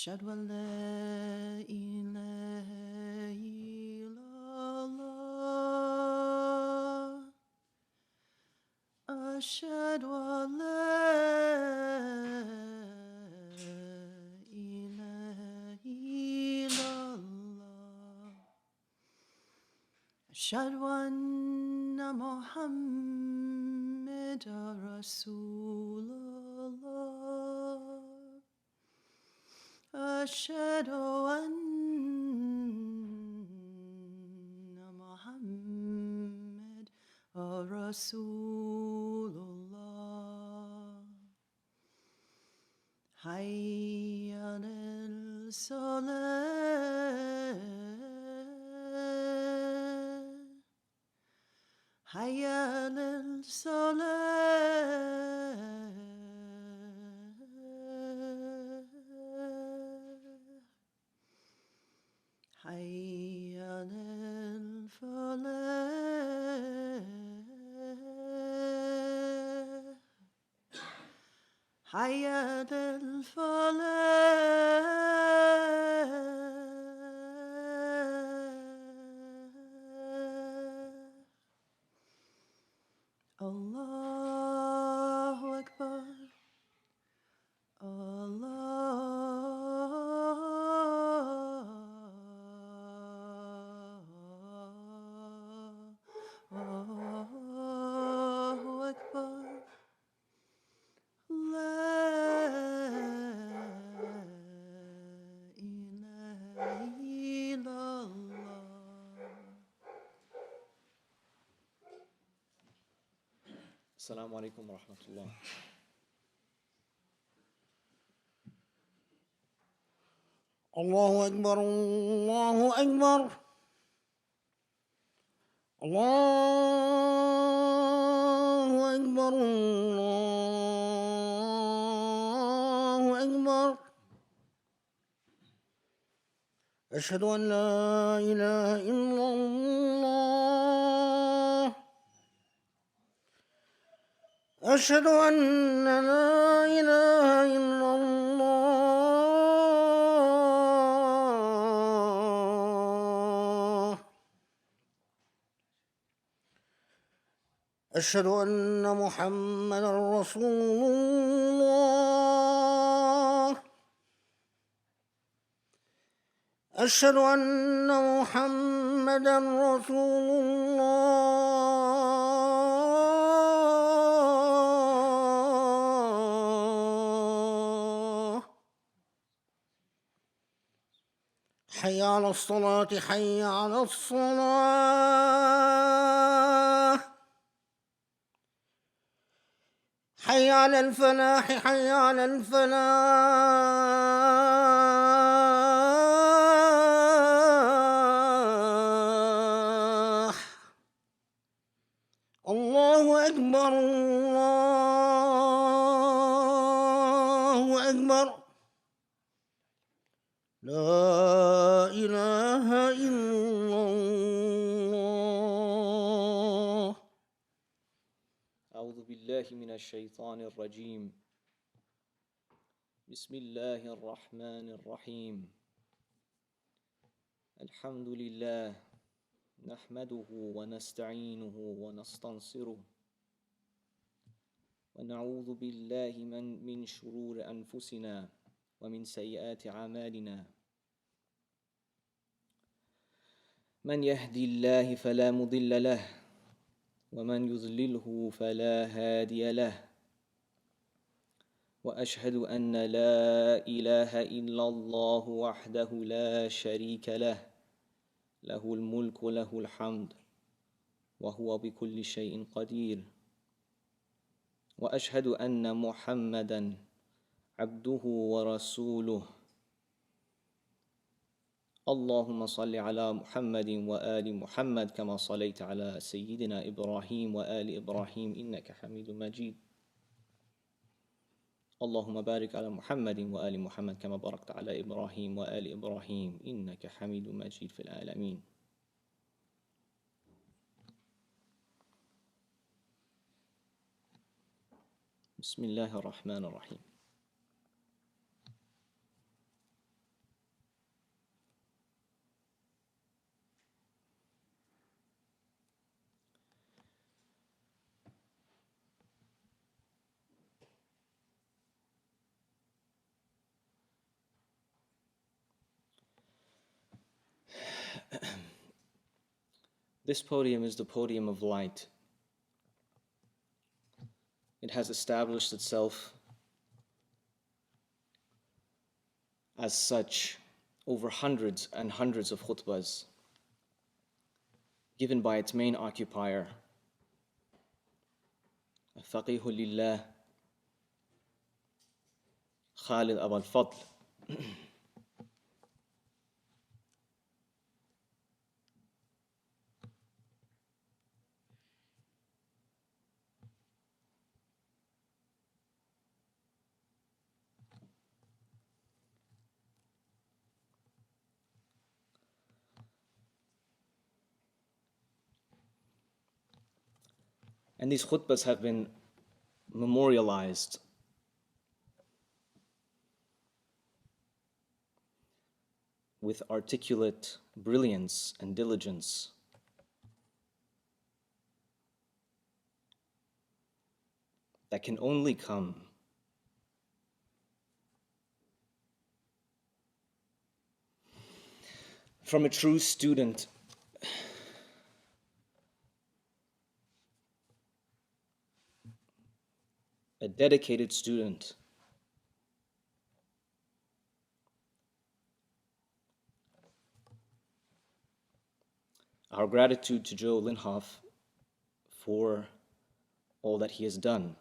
أشهد أن لا إله إلا الله أشهد أن لا إله إلا الله أشهد أن محمد رسول الله أشهد أن محمد رسول الله حي على الصلاة حي على الصلاة حي على الفلاح حي على الفلاح الله أكبر الله أكبر لا إله إلا الله. السلام عليكم ورحمة الله. الله أكبر الله أكبر الله أكبر الله أكبر أشهد أن لا إله إلا الله أشهد أن لا إله إلا الله أشهد أن محمدا رسول الله أشهد أن محمدا رسول الله حي على الصلاة حي على الصلاة حي على الفلاح حي على الفلاح الله أكبر الله أكبر لا إله إلا الله. أعوذ بالله من الشيطان الرجيم. بسم الله الرحمن الرحيم. الحمد لله نحمده ونستعينه ونستنصره ونعوذ بالله من شرور أنفسنا ومن سيئات أعمالنا. من يهدي الله فلا مضل له ومن يضلله فلا هادي له وأشهد أن لا إله إلا الله وحده لا شريك له له الملك وله الحمد وهو بكل شيء قدير وأشهد أن محمدًا عبده ورسوله. اللهم صل على محمد وآل محمد كما صليت على سيدنا إبراهيم وآل إبراهيم إنك حميد مجيد. اللهم بارك على محمد وآل محمد كما باركت على إبراهيم وآل إبراهيم إنك حميد مجيد في العالمين. بسم الله الرحمن الرحيم. This podium is the podium of light. It has established itself as such over hundreds and hundreds of khutbahs given by its main occupier, الفقيه لله Khalid Abul Fadl. And these khutbahs have been memorialized with articulate brilliance and diligence. That can only come from a true student a dedicated student our gratitude to Joe Linhoff for all that he has done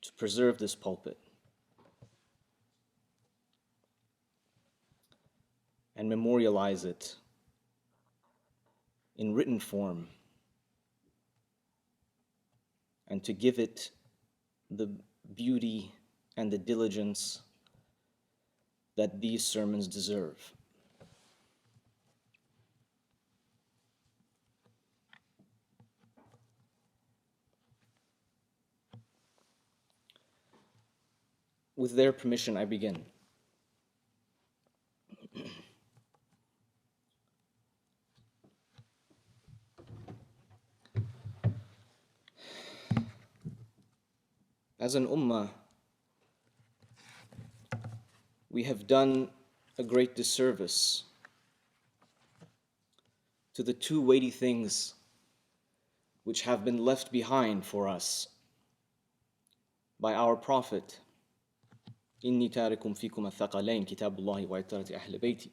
to preserve this pulpit and memorialize it in written form and to give it the beauty and the diligence that these sermons deserve. With their permission, I begin. As an ummah, we have done a great disservice to the two weighty things which have been left behind for us by our Prophet, إِنِّي تَارِكُمْ فِيكُمْ الثَّقَلَيْنِ كِتَابُ اللَّهِ وَعِتَّرَةِ أَهْلِ بَيْتِي,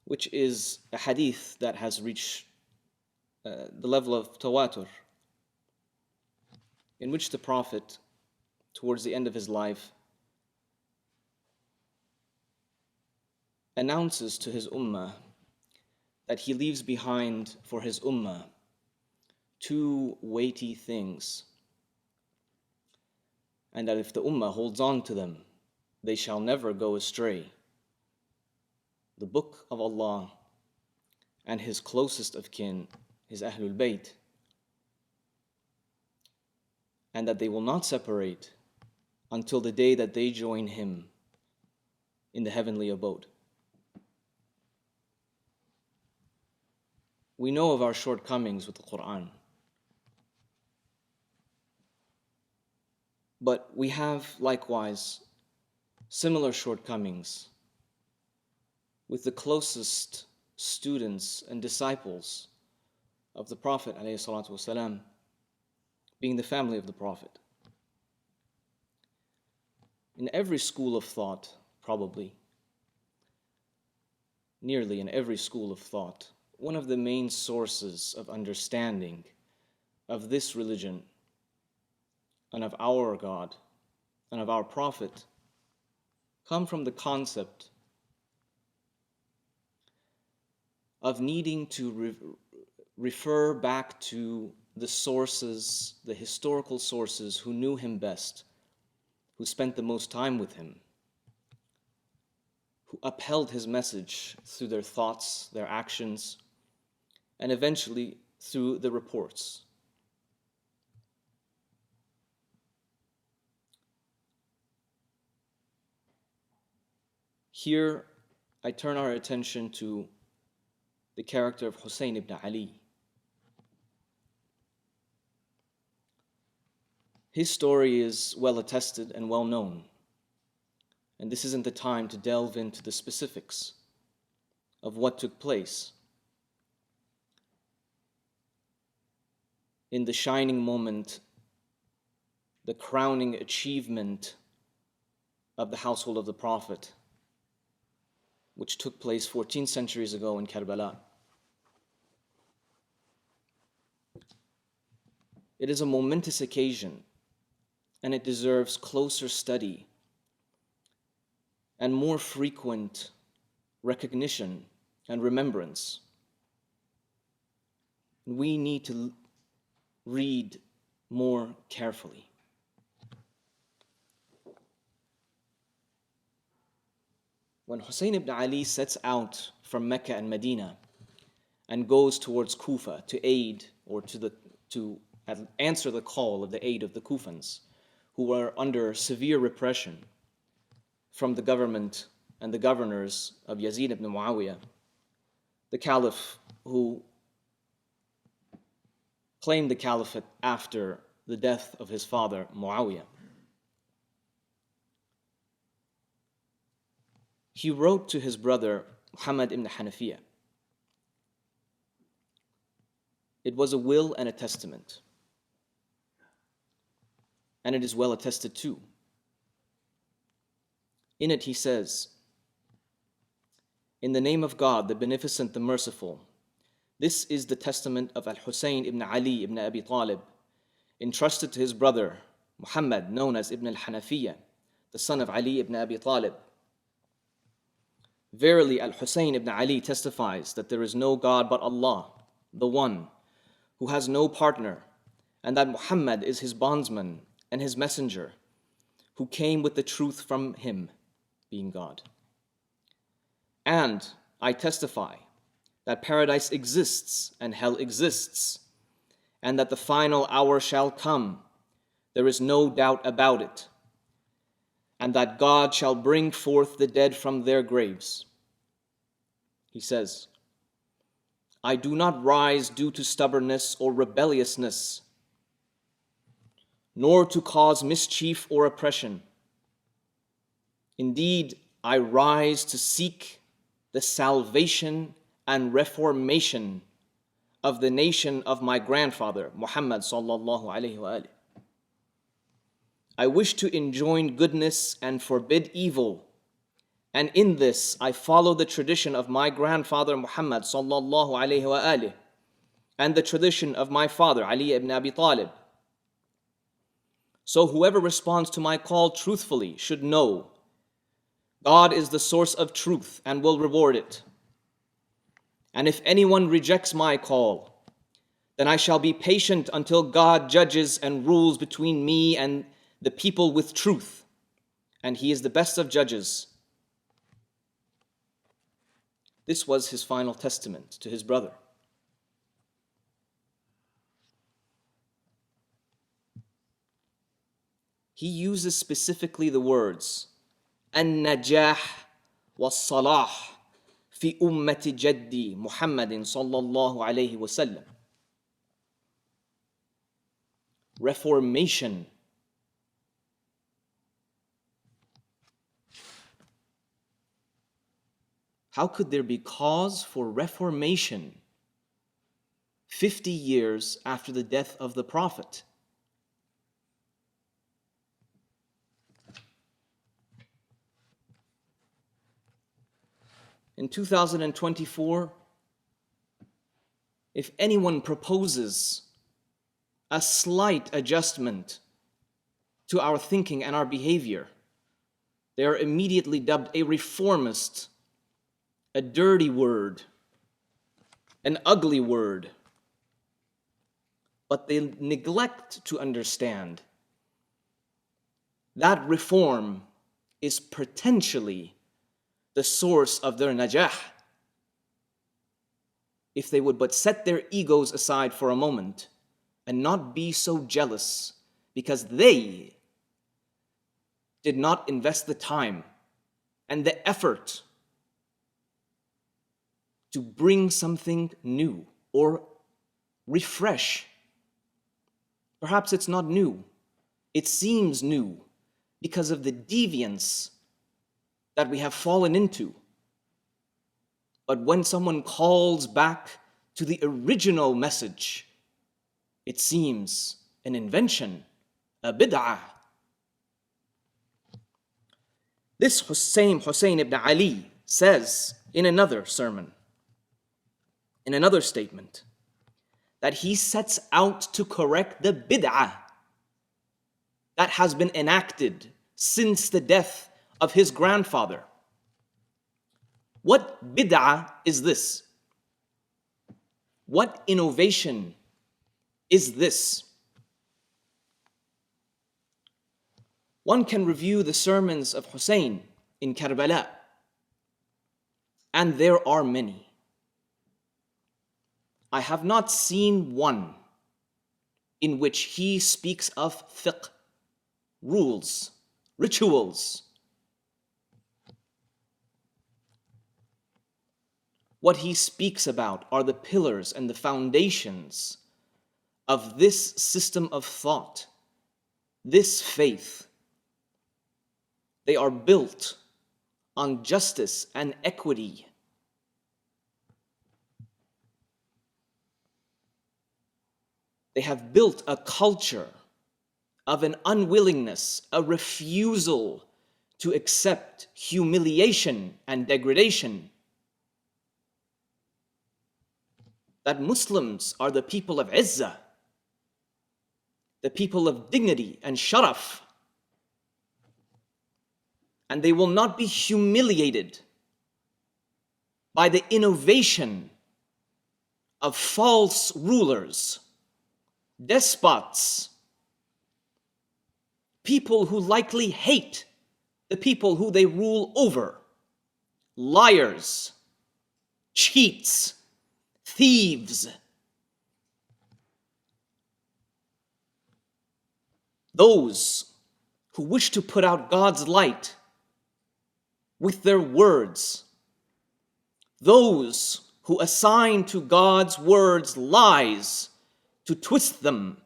which is a hadith that has reached the level of tawatur, in which the Prophet, towards the end of his life, announces to his ummah that he leaves behind for his ummah two weighty things, and that if the ummah holds on to them, they shall never go astray: the Book of Allah and his closest of kin, his Ahlul Bayt, and that they will not separate until the day that they join him in the heavenly abode. We know of our shortcomings with the Quran, but we have likewise similar shortcomings with the closest students and disciples of the Prophet ﷺ, being the family of the Prophet. In every school of thought, probably, nearly in every school of thought, one of the main sources of understanding of this religion and of our God and of our Prophet come from the concept of needing to refer back to the sources, the historical sources who knew him best, who spent the most time with him, who upheld his message through their thoughts, their actions, and eventually through the reports. Here, I turn our attention to the character of Hussein ibn Ali. His story is well attested and well known, and this isn't the time to delve into the specifics of what took place. in the shining moment, the crowning achievement of the household of the Prophet, which took place 14 centuries ago in Karbala. It is a momentous occasion, and it deserves closer study and more frequent recognition and remembrance. We need to read more carefully. When Hussein ibn Ali sets out from Mecca and Medina and goes towards Kufa to aid or to answer the call of the aid of the Kufans, who were under severe repression from the government and the governors of Yazid ibn Muawiyah, the caliph who claimed the caliphate after the death of his father Muawiyah. He wrote to his brother Muhammad ibn Hanafiya. It was a will and a testament, and it is well attested too. In it he says, "In the name of God, the Beneficent, the Merciful, this is the testament of Al-Hussein ibn Ali ibn Abi Talib, entrusted to his brother Muhammad, known as Ibn al-Hanafiya, the son of Ali ibn Abi Talib. Verily, Al-Hussein ibn Ali testifies that there is no God but Allah, the One, who has no partner, and that Muhammad is his bondsman and his messenger, who came with the truth from him, being God. And I testify that paradise exists and hell exists, and that the final hour shall come, there is no doubt about it, and that God shall bring forth the dead from their graves." He says, "I do not rise due to stubbornness or rebelliousness, nor to cause mischief or oppression. Indeed, I rise to seek the salvation and reformation of the nation of my grandfather, Muhammad sallallahu alaihi wasallam. I wish to enjoin goodness and forbid evil, and in this I follow the tradition of my grandfather Muhammad sallallahu alaihi wasallam and the tradition of my father Ali ibn Abi Talib. So whoever responds to my call truthfully should know God is the source of truth and will reward it. And if anyone rejects my call, then I shall be patient until God judges and rules between me and the people with truth, and he is the best of judges." This was his final testament to his brother. He uses specifically the words "An-Najah was-Salah fi ummati jaddi Muhammadin sallallahu alayhi wasallam." Reformation. How could there be cause for reformation 50 years after the death of the Prophet? In 2024, if anyone proposes a slight adjustment to our thinking and our behavior, they are immediately dubbed a reformist, a dirty word, an ugly word. But they neglect to understand that reform is potentially the source of their najah. If they would but set their egos aside for a moment and not be so jealous because they did not invest the time and the effort to bring something new or refresh. Perhaps it's not new. It seems new because of the deviance that we have fallen into. But when someone calls back to the original message, It seems an invention, a bid'ah. This Hussein ibn Ali says in another sermon, in another statement, that he sets out to correct the bid'ah that has been enacted since the death of his grandfather. What bid'ah is this? What innovation is this? One can review the sermons of Hussein in Karbala, and there are many. I have not seen one in which he speaks of fiqh, rules, rituals. What he speaks about are the pillars and the foundations of this system of thought, this faith. They are built on justice and equity. They have built a culture of an unwillingness, a refusal to accept humiliation and degradation. That Muslims are the people of izzah, the people of dignity and sharaf, and they will not be humiliated by the innovation of false rulers, despots, people who likely hate the people who they rule over, liars, cheats, thieves. Those who wish to put out God's light with their words, those who assign to God's words lies to twist them,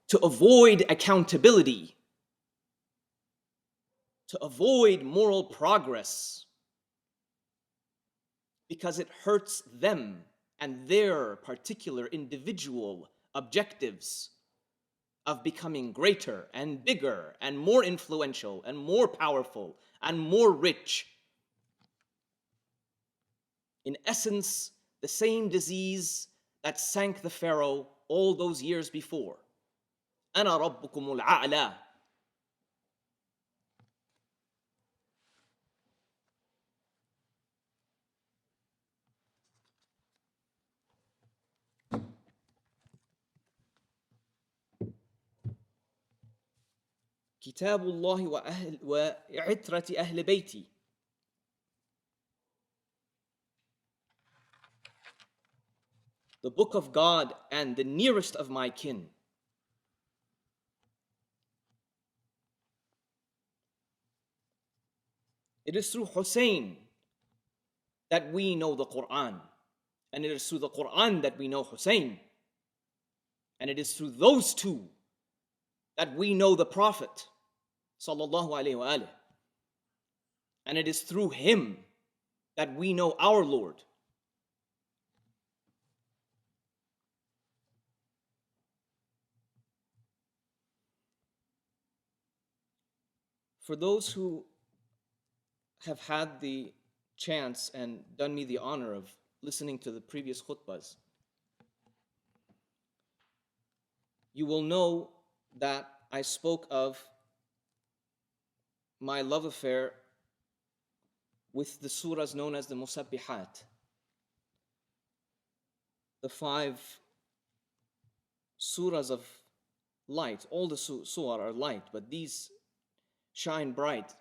to avoid accountability, to avoid moral progress, because it hurts them and their particular individual objectives of becoming greater and bigger and more influential and more powerful and more rich. In essence, the same disease that sank the Pharaoh all those years before. أنا ربكم الأعلى. كتاب الله وعترة أهل بيتي. The book of God and the nearest of my kin. It is through Hussein that we know the Quran, and it is through the Quran that we know Hussein, and it is through those two that we know the Prophet, sallallahu alaihi wasallam, and it is through him that we know our Lord. For those who have had the chance and done me the honor of listening to the previous khutbahs, you will know that I spoke of my love affair with the suras known as the Musabbihat, the 5 suras of light. All the surah are light, but these shine bright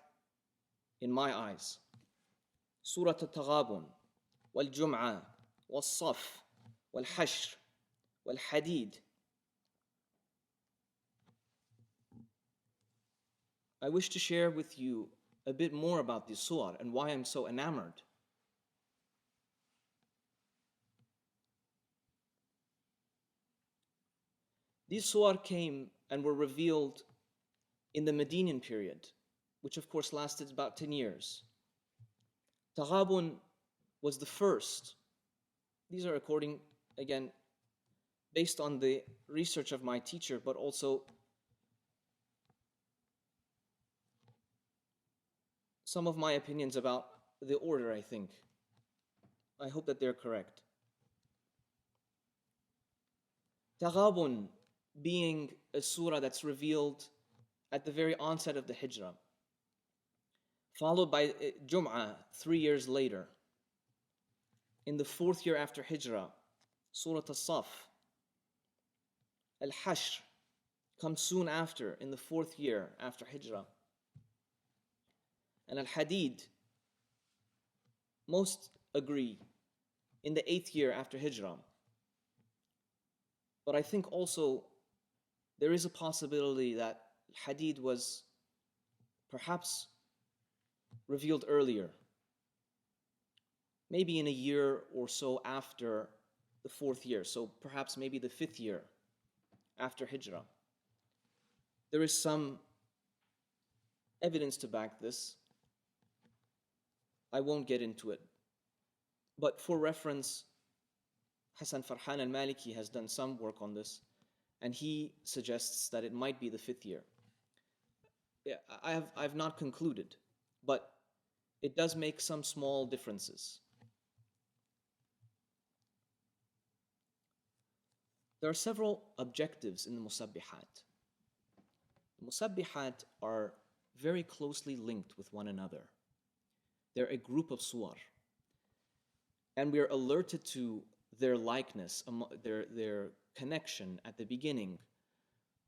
in my eyes. Surah Al-Taghabun, wal-Jum'ah, wal-Saf, wal-Hashr, wal-Hadid. I wish to share with you a bit more about this surah and why I'm so enamored. These surah came and were revealed in the Medinian period, which of course lasted about 10 years. Taghabun was the first. These are according, again, based on the research of my teacher, but also some of my opinions about the order, I think. I hope that they're correct. Taghabun being a surah that's revealed at the very onset of the Hijrah, followed by Jum'ah 3 years later. In the 4th year after Hijrah, Surah As-Saf. Al-Hashr comes soon after, in the 4th year after Hijrah. And Al-Hadid, most agree, in the 8th year after Hijrah. But I think also there is a possibility that Al-Hadid was perhaps revealed earlier, maybe in a year or so after the 4th year, so perhaps maybe the 5th year after Hijrah. There is some evidence to back this. I won't get into it. But for reference, Hassan Farhan al-Maliki has done some work on this, and he suggests that it might be the 5th year. Yeah, I've not concluded, but it does make some small differences. There are several objectives in the Musabbihat. The Musabbihat are very closely linked with one another. They're a group of suwar, and we are alerted to their likeness, their connection at the beginning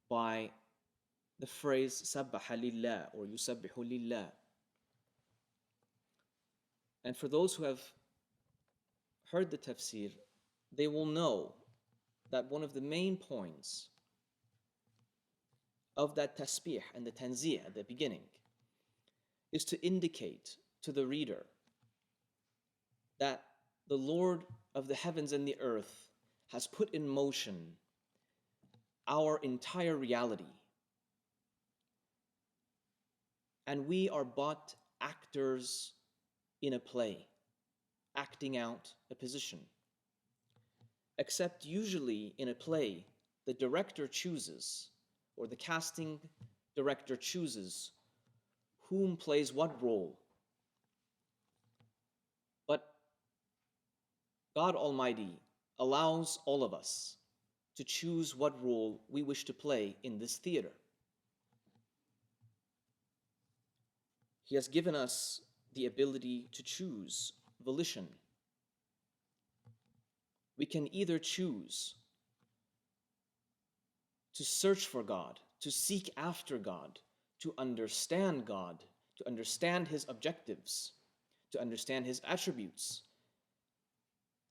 by the phrase sabbaha lillah or yusabbihu lillah. And for those who have heard the tafsir, they will know that one of the main points of that tasbih and the tanzih at the beginning is to indicate to the reader that the Lord of the heavens and the earth has put in motion our entire reality. And we are but actors in a play, acting out a position. Except usually in a play, the director chooses, or the casting director chooses, whom plays what role. But God Almighty allows all of us to choose what role we wish to play in this theater. He has given us the ability to choose volition. We can either choose to search for God, to seek after God, to understand God, to understand His objectives, to understand His attributes.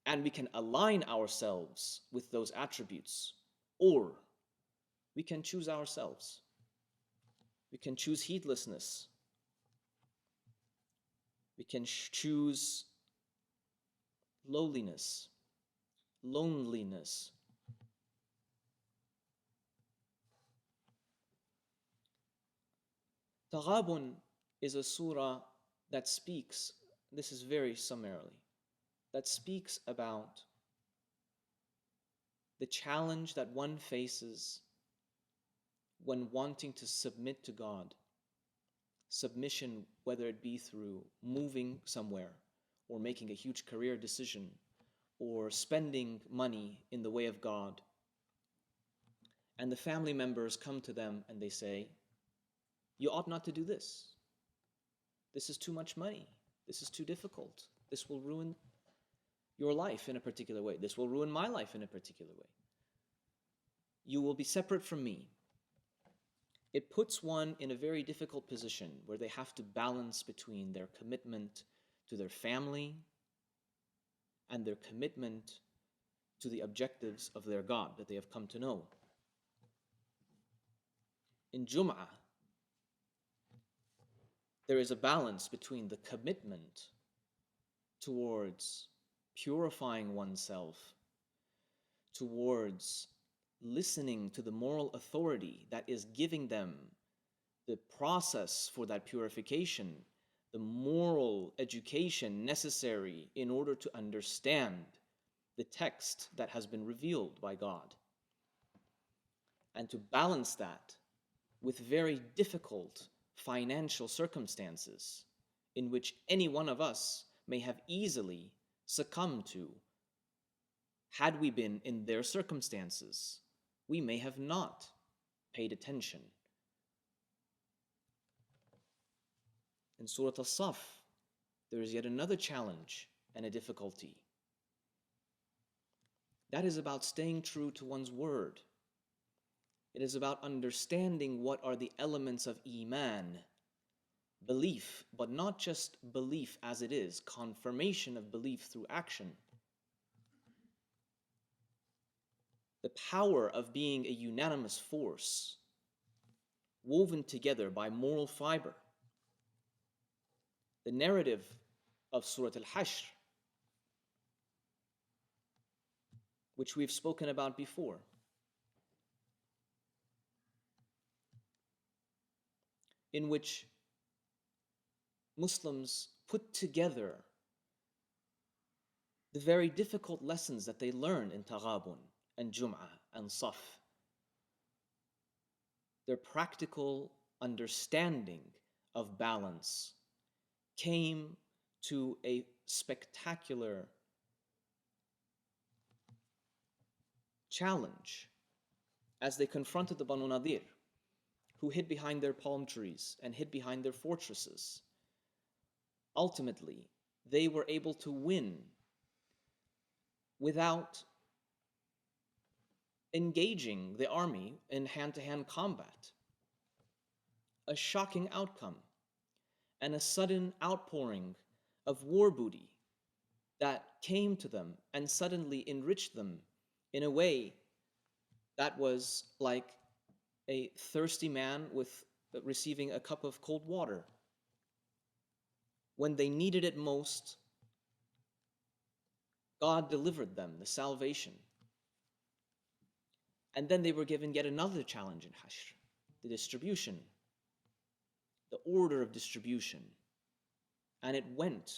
And we can align ourselves with those attributes, or we can choose ourselves. We can choose heedlessness. We can choose lowliness, loneliness. Taghabun is a surah that speaks, this is very summarily, that speaks about the challenge that one faces when wanting to submit to God. Submission, whether it be through moving somewhere or making a huge career decision or spending money in the way of God. And the family members come to them and they say, you ought not to do this. This is too much money. This is too difficult. This will ruin your life in a particular way. This will ruin my life in a particular way. You will be separate from me. It puts one in a very difficult position where they have to balance between their commitment to their family and their commitment to the objectives of their God that they have come to know. In Jum'ah, there is a balance between the commitment towards purifying oneself, towards listening to the moral authority that is giving them the process for that purification, the moral education necessary in order to understand the text that has been revealed by God, and to balance that with very difficult financial circumstances in which any one of us may have easily succumbed to. Had we been in their circumstances, we may have not paid attention. In Surah As-Saf, there is yet another challenge and a difficulty. That is about staying true to one's word. It is about understanding what are the elements of Iman, belief, but not just belief as it is, confirmation of belief through action. The power of being a unanimous force, woven together by moral fiber. The narrative of Surah Al-Hashr, which we've spoken about before, in which Muslims put together the very difficult lessons that they learned in Taghabun and Jum'ah and Saf. Their practical understanding of balance came to a spectacular challenge as they confronted the Banu Nadir, who hid behind their palm trees and hid behind their fortresses. Ultimately, they were able to win without engaging the army in hand-to-hand combat. A shocking outcome and a sudden outpouring of war booty that came to them and suddenly enriched them in a way that was like a thirsty man receiving a cup of cold water. When they needed it most, God delivered them the salvation. And then they were given yet another challenge in Hashr, the distribution, the order of distribution. And it went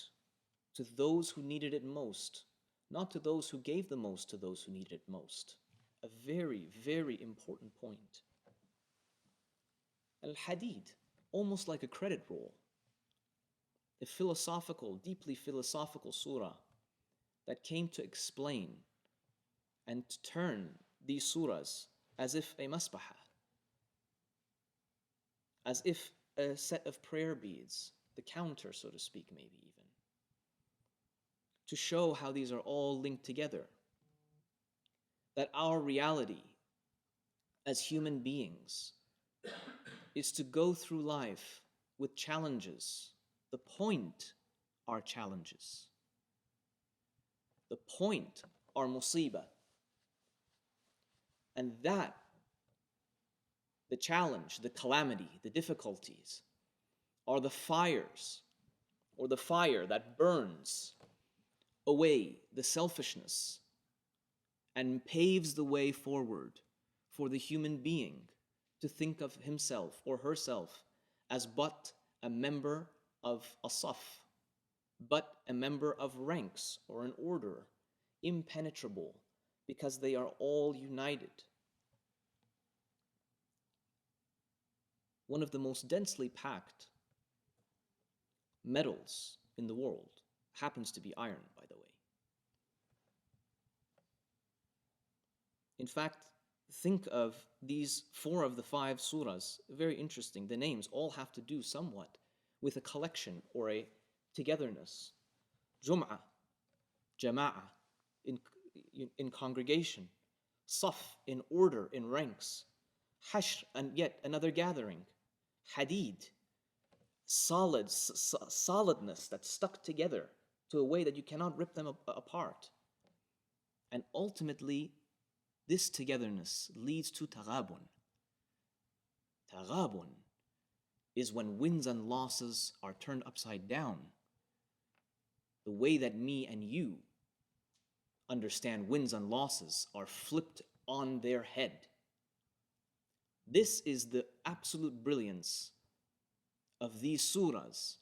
to those who needed it most, not to those who gave the most to those who needed it most. A very, very important point. Al-Hadid, almost like a credit roll, a philosophical, deeply philosophical surah that came to explain and to turn these surahs as if a masbaha, as if a set of prayer beads, the counter, so to speak, maybe even, to show how these are all linked together, that our reality as human beings is to go through life with challenges. The point are challenges. The point are musibah. And that, the challenge, the calamity, the difficulties, are the fires, or the fire that burns away the selfishness and paves the way forward for the human being to think of himself or herself as but a member of a saf, but a member of ranks or an order, impenetrable, because they are all united. One of the most densely packed metals in the world happens to be iron, by the way. In fact, think of these 4 of the 5 surahs, very interesting. The names all have to do somewhat with a collection or a togetherness. Jum'ah, jama'ah, in congregation. Saf, in order, in ranks. Hashr, and yet another gathering. Hadid, solidness that's stuck together to a way that you cannot rip them apart. And ultimately, this togetherness leads to taghabun. Taghabun is when wins and losses are turned upside down. The way that me and you understand wins and losses are flipped on their head. This is the absolute brilliance of these surahs.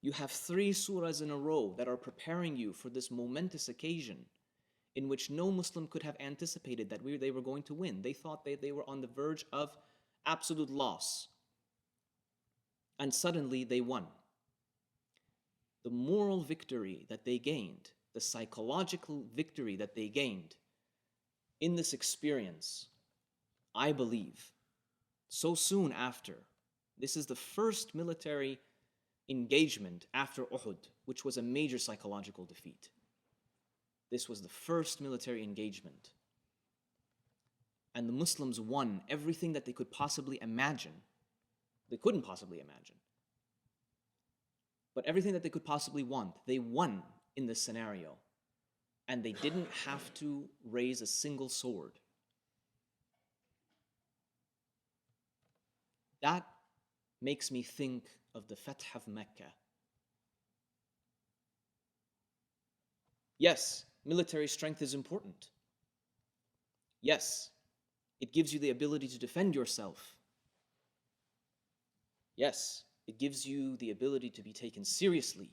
You have 3 surahs in a row that are preparing you for this momentous occasion in which no Muslim could have anticipated that they were going to win. They thought they were on the verge of absolute loss. And suddenly they won. The moral victory that they gained, the psychological victory that they gained in this experience, I believe, so soon after, this is the first military engagement after Uhud, which was a major psychological defeat. This was the first military engagement. And the Muslims won everything that they could possibly imagine. They couldn't possibly imagine. But everything that they could possibly want, they won in this scenario. And they didn't have to raise a single sword. That makes me think of the Fath of Mecca. Yes, military strength is important. Yes, it gives you the ability to defend yourself. Yes, it gives you the ability to be taken seriously.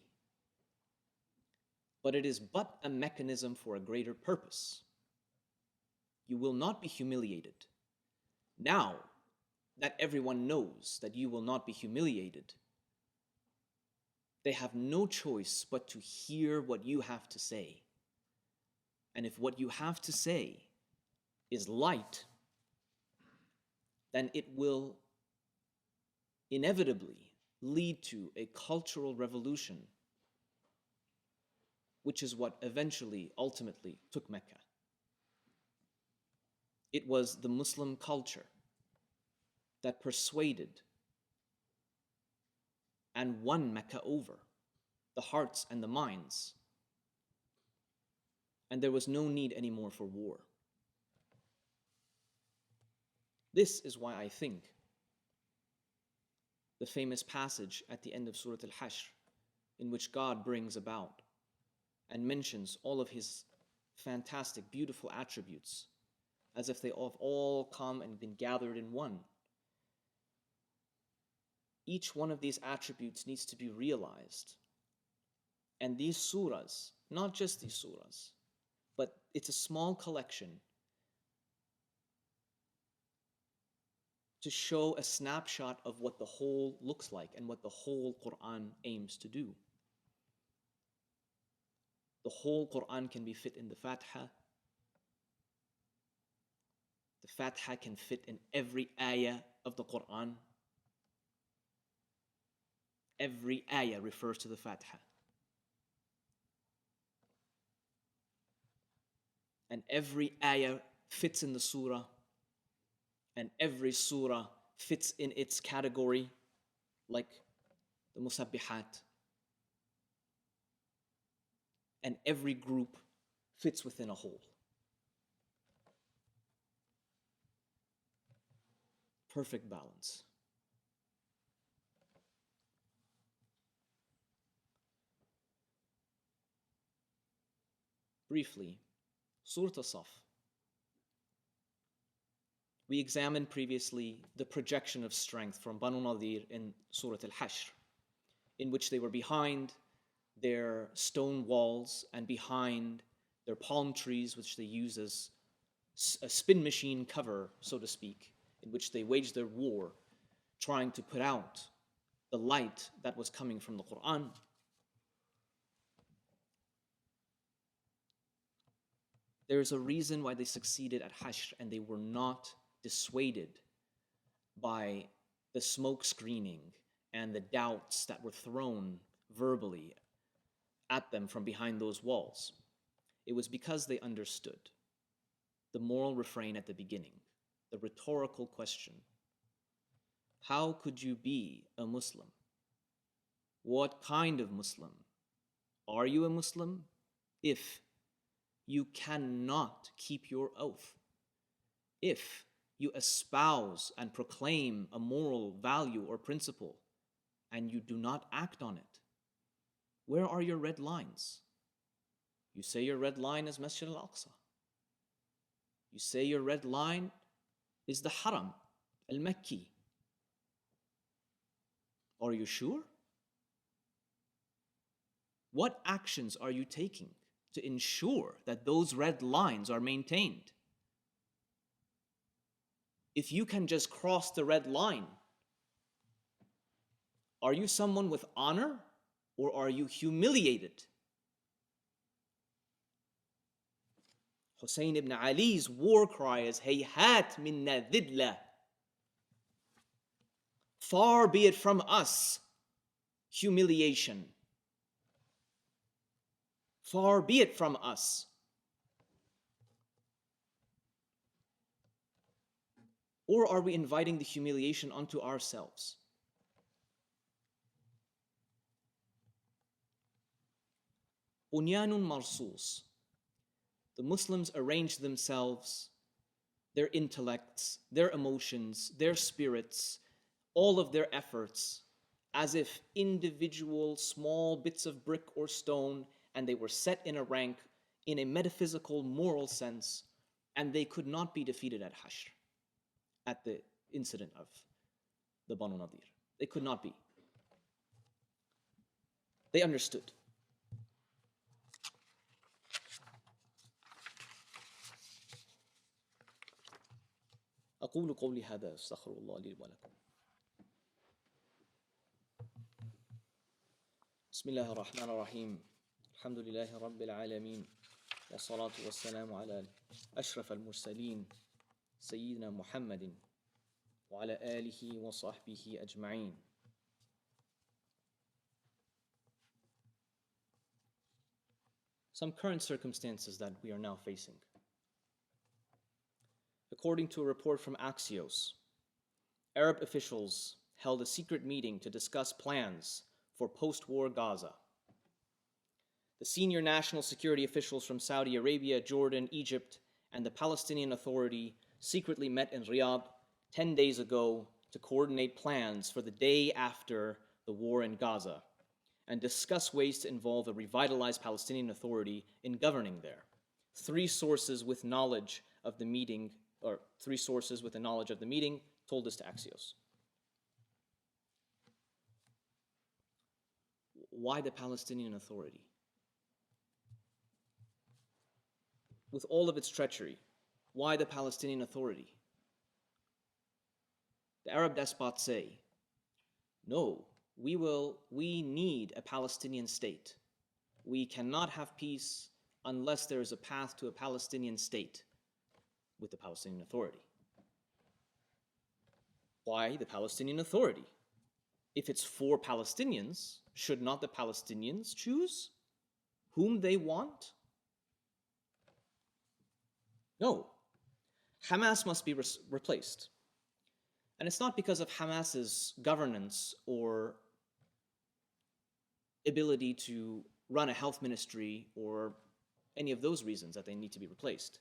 But it is but a mechanism for a greater purpose. You will not be humiliated. Now that everyone knows that you will not be humiliated, they have no choice but to hear what you have to say. And if what you have to say is light, then it will inevitably lead to a cultural revolution, which is what eventually, ultimately, took Mecca. It was the Muslim culture that persuaded and won Mecca over, the hearts and the minds. And there was no need anymore for war. This is why I think the famous passage at the end of Surah Al-Hashr, in which God brings about and mentions all of his fantastic, beautiful attributes, as if they have all come and been gathered in one. Each one of these attributes needs to be realized. And these suras, not just these suras, but it's a small collection to show a snapshot of what the whole looks like and what the whole Quran aims to do. The whole Quran can be fit in the Fatiha. The Fatiha can fit in every ayah of the Quran. Every ayah refers to the Fatiha. And every ayah fits in the surah. And every surah fits in its category, like the Musabbihat. And every group fits within a whole. Perfect balance. Briefly, Surah As-Saf. We examined previously the projection of strength from Banu Nadir in Surah Al-Hashr, in which they were behind their stone walls and behind their palm trees, which they use as a spin machine cover, so to speak, in which they waged their war, trying to put out the light that was coming from the Quran. There's a reason why they succeeded at Hashr and they were not dissuaded by the smoke screening and the doubts that were thrown verbally at them from behind those walls. It was because they understood the moral refrain at the beginning, the rhetorical question. How could you be a Muslim? What kind of Muslim? Are you a Muslim if you cannot keep your oath? If you espouse and proclaim a moral value or principle and you do not act on it, where are your red lines? You say your red line is Masjid al-Aqsa. You say your red line is the Haram, al-Makki. Are you sure? What actions are you taking to ensure that those red lines are maintained. If you can just cross the red line, are you someone with honor or are you humiliated? Hussein ibn Ali's war cry is Hayhat minna dhidla. Far be it from us humiliation. Far be it from us. Or are we inviting the humiliation onto ourselves? Bunyanun marsus. The Muslims arranged themselves, their intellects, their emotions, their spirits, all of their efforts, as if individual small bits of brick or stone, and they were set in a rank in a metaphysical, moral sense, and they could not be defeated at Hashr, at the incident of the Banu Nadir. They could not be. They understood. أقول قولي هذا أستغفر الله لي ولكم. بسم الله الرحمن الرحيم. الحمد لله رب العالمين والصلاة والسلام على أشرف المرسلين سيدنا محمد وعلى آله وصحبه أجمعين. Some current circumstances that we are now facing. According to a report from Axios, Arab officials held a secret meeting to discuss plans for post-war Gaza. The senior national security officials from Saudi Arabia, Jordan, Egypt, and the Palestinian Authority secretly met in Riyadh 10 days ago to coordinate plans for the day after the war in Gaza and discuss ways to involve a revitalized Palestinian Authority in governing there. Three sources with the knowledge of the meeting told this to Axios. Why the Palestinian Authority? With all of its treachery, why the Palestinian Authority? The Arab despots say, no, we need a Palestinian state. We cannot have peace unless there is a path to a Palestinian state with the Palestinian Authority. Why the Palestinian Authority? If it's for Palestinians, should not the Palestinians choose whom they want? No. Hamas must be replaced. And it's not because of Hamas's governance or ability to run a health ministry or any of those reasons that they need to be replaced.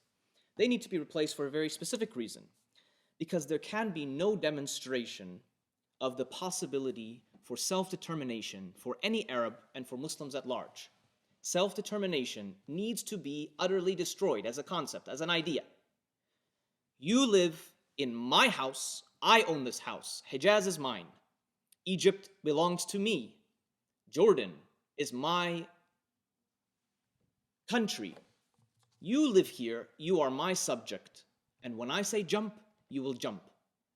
They need to be replaced for a very specific reason, because there can be no demonstration of the possibility for self-determination for any Arab and for Muslims at large. Self-determination needs to be utterly destroyed as a concept, as an idea. You live in my house, I own this house, Hijaz is mine, Egypt belongs to me, Jordan is my country. You live here, you are my subject, and when I say jump, you will jump.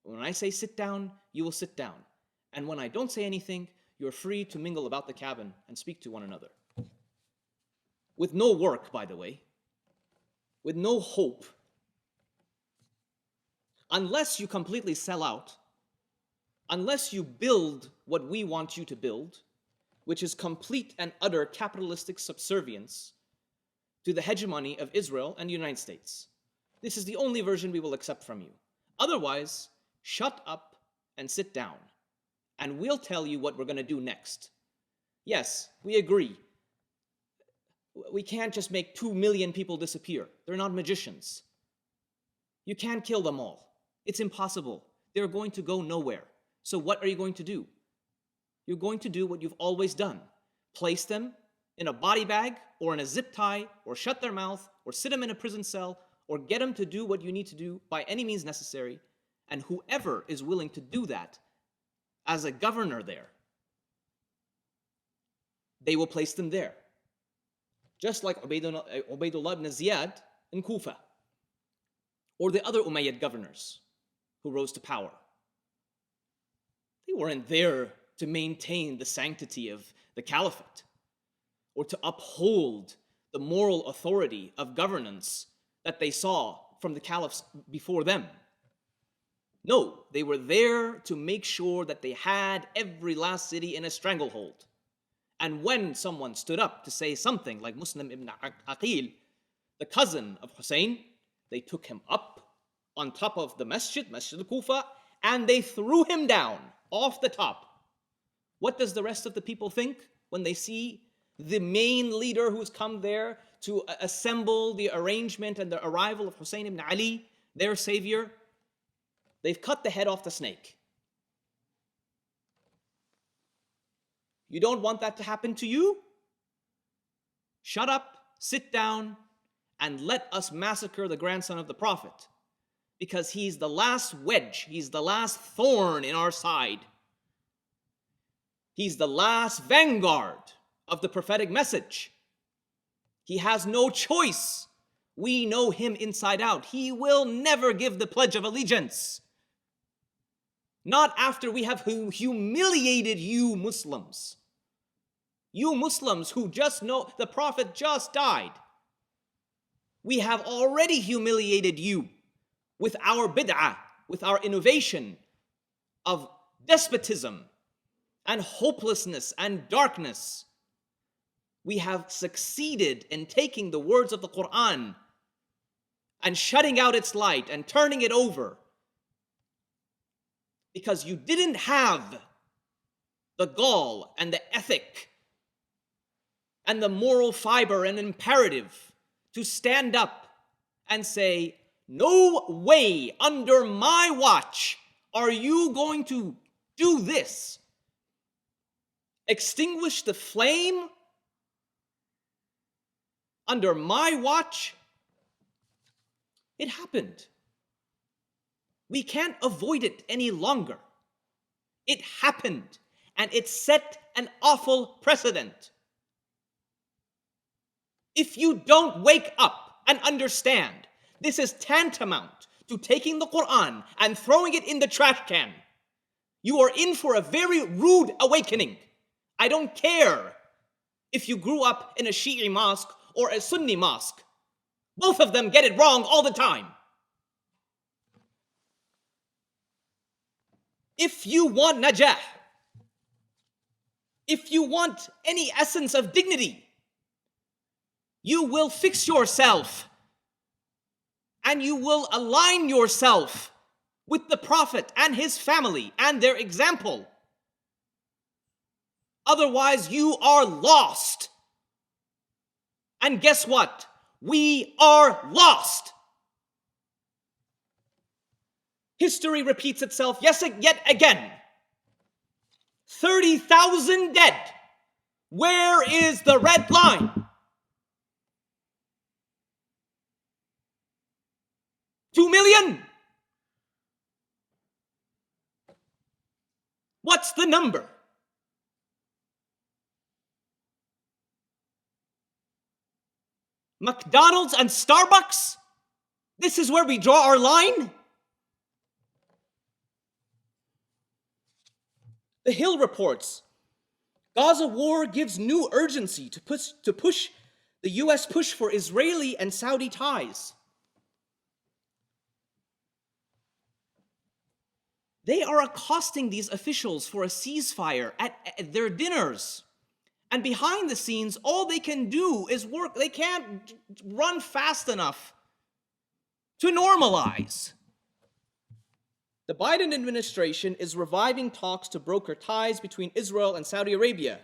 When I say sit down, you will sit down. And when I don't say anything, you're free to mingle about the cabin and speak to one another. With no work, by the way, with no hope. Unless you completely sell out, unless you build what we want you to build, which is complete and utter capitalistic subservience to the hegemony of Israel and the United States. This is the only version we will accept from you. Otherwise, shut up and sit down, and we'll tell you what we're going to do next. Yes, we agree. We can't just make 2 million people disappear. They're not magicians. You can't kill them all. It's impossible. They're going to go nowhere. So what are you going to do? You're going to do what you've always done. Place them in a body bag or in a zip tie or shut their mouth or sit them in a prison cell or get them to do what you need to do by any means necessary. And whoever is willing to do that as a governor there, they will place them there. just like Ubaidullah ibn Ziyad in Kufa, or the other Umayyad governors who rose to power. They weren't there to maintain the sanctity of the caliphate or to uphold the moral authority of governance that they saw from the caliphs before them. No, they were there to make sure that they had every last city in a stranglehold. And when someone stood up to say something like Muslim ibn Aqil, the cousin of Hussein, they took him up on top of the Masjid al-Kufa, and they threw him down off the top. What does the rest of the people think when they see the main leader who's come there to assemble the arrangement and the arrival of Hussein ibn Ali, their savior? They've cut the head off the snake. You don't want that to happen to you? Shut up, sit down, and let us massacre the grandson of the Prophet, because he's the last wedge, he's the last thorn in our side. He's the last vanguard of the prophetic message. He has no choice. We know him inside out. He will never give the Pledge of Allegiance. Not after we have humiliated you Muslims. You Muslims who just know the Prophet just died. We have already humiliated you with our bid'ah, with our innovation of despotism and hopelessness and darkness. We have succeeded in taking the words of the Quran and shutting out its light and turning it over, because you didn't have the gall and the ethic and the moral fiber and imperative to stand up and say, no way under my watch are you going to do this. Extinguish the flame under my watch. It happened. We can't avoid it any longer. It happened, and it set an awful precedent. If you don't wake up and understand, this is tantamount to taking the Quran and throwing it in the trash can. You are in for a very rude awakening. I don't care if you grew up in a Shi'i mosque or a Sunni mosque. Both of them get it wrong all the time. If you want najah, if you want any essence of dignity, you will fix yourself and you will align yourself with the Prophet and his family and their example. Otherwise, you are lost. And guess what? We are lost. History repeats itself yet again. 30,000 dead. Where is the red line? 2 million? What's the number? McDonald's and Starbucks? This is where we draw our line? The Hill reports, Gaza war gives new urgency to push the US push for Israeli and Saudi ties. They are accosting these officials for a ceasefire at their dinners. And behind the scenes, all they can do is work. They can't run fast enough to normalize. The Biden administration is reviving talks to broker ties between Israel and Saudi Arabia,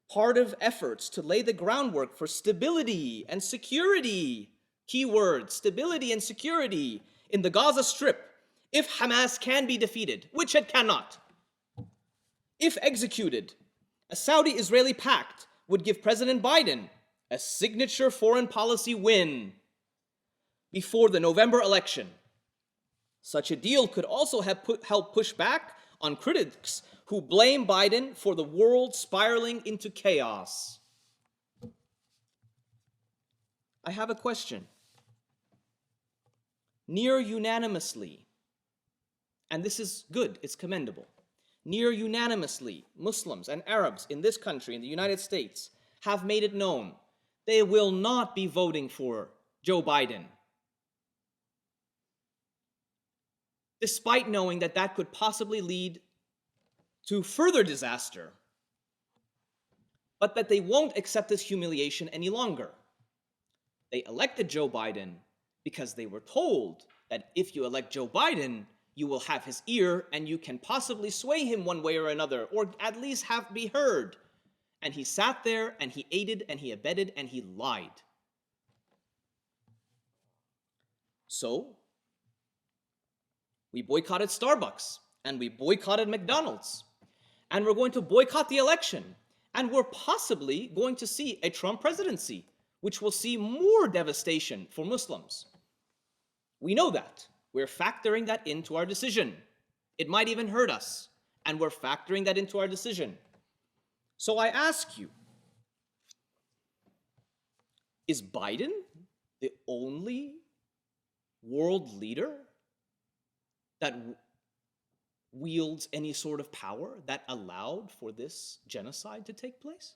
part of efforts to lay the groundwork for stability and security, keyword, stability and security in the Gaza Strip, if Hamas can be defeated, which it cannot. If executed, a Saudi-Israeli pact would give President Biden a signature foreign policy win before the November election. Such a deal could also have help push back on critics who blame Biden for the world spiraling into chaos. I have a question. Near unanimously, and this is good, it's commendable, near unanimously, Muslims and Arabs in this country, in the United States, have made it known they will not be voting for Joe Biden, despite knowing that that could possibly lead to further disaster, but that they won't accept this humiliation any longer. They elected Joe Biden because they were told that if you elect Joe Biden, you will have his ear and you can possibly sway him one way or another, or at least be heard. And he sat there and he aided and he abetted and he lied. So, we boycotted Starbucks and we boycotted McDonald's, and we're going to boycott the election, and we're possibly going to see a Trump presidency, which will see more devastation for Muslims. We know that. We're factoring that into our decision. It might even hurt us, and we're factoring that into our decision. So I ask you, is Biden the only world leader that wields any sort of power that allowed for this genocide to take place?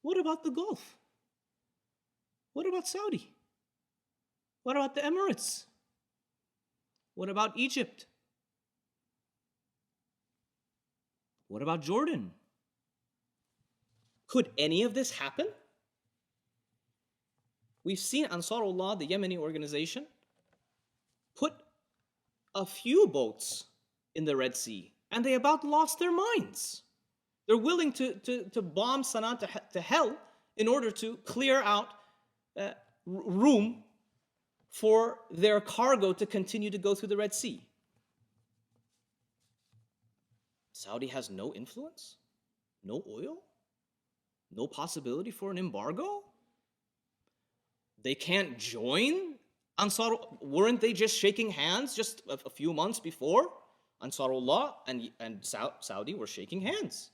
What about the Gulf? What about Saudi? What about the Emirates? What about Egypt? What about Jordan? Could any of this happen? We've seen Ansarullah, the Yemeni organization, put a few boats in the Red Sea, and they about lost their minds. They're willing to bomb Sana'a to hell in order to clear out room for their cargo to continue to go through the Red Sea. Saudi has no influence, no oil, no possibility for an embargo. They can't join Ansar. Weren't they just shaking hands just a few months before? Ansarullah and Saudi were shaking hands.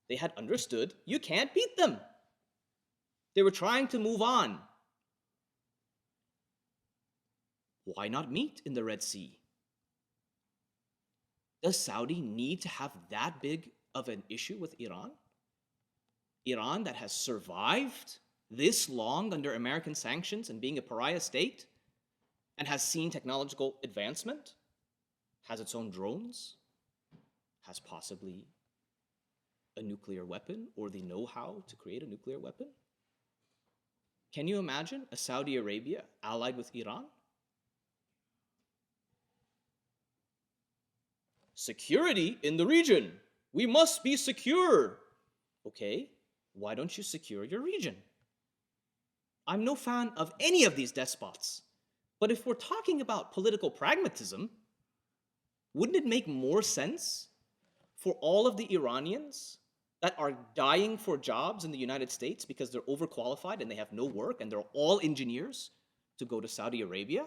They had understood you can't beat them. They were trying to move on. Why not meet in the Red Sea? Does Saudi need to have that big of an issue with Iran? Iran that has survived this long under American sanctions and being a pariah state, and has seen technological advancement, has its own drones, has possibly a nuclear weapon or the know-how to create a nuclear weapon? Can you imagine a Saudi Arabia allied with Iran? Security in the region. We must be secure. Okay, why don't you secure your region? I'm no fan of any of these despots. But if we're talking about political pragmatism, wouldn't it make more sense for all of the Iranians that are dying for jobs in the United States because they're overqualified and they have no work and they're all engineers to go to Saudi Arabia?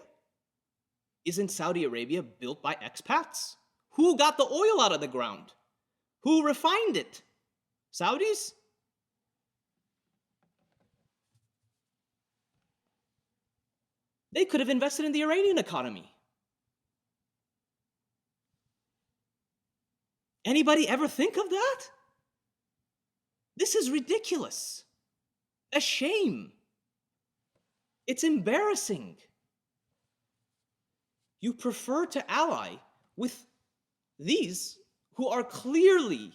Isn't Saudi Arabia built by expats? Who got the oil out of the ground? Who refined it? Saudis? They could have invested in the Iranian economy. Anybody ever think of that? This is ridiculous. A shame. It's embarrassing. You prefer to ally with these who are clearly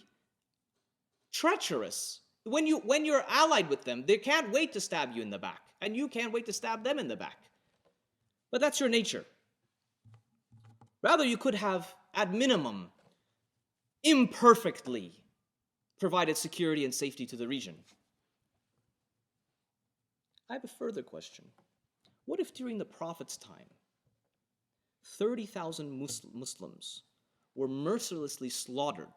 treacherous. When you're allied with them, they can't wait to stab you in the back, and you can't wait to stab them in the back. But that's your nature. Rather, you could have, at minimum, imperfectly provided security and safety to the region. I have a further question. What if during the Prophet's time, 30,000 Muslims were mercilessly slaughtered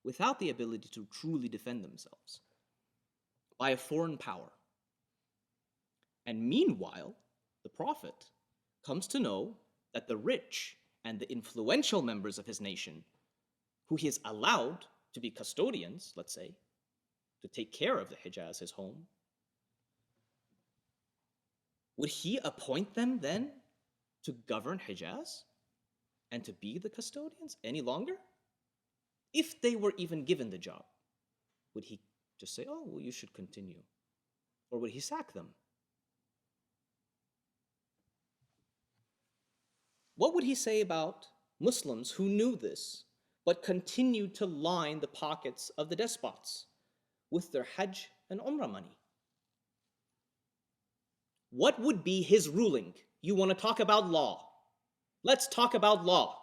without the ability to truly defend themselves by a foreign power? And meanwhile, the Prophet comes to know that the rich and the influential members of his nation, who he has allowed to be custodians, let's say, to take care of the Hijaz, his home, would he appoint them then to govern Hijaz and to be the custodians any longer? If they were even given the job, would he just say, oh, well, you should continue? Or would he sack them? What would he say about Muslims who knew this but continued to line the pockets of the despots with their Hajj and Umrah money? What would be his ruling? You want to talk about law? Let's talk about law.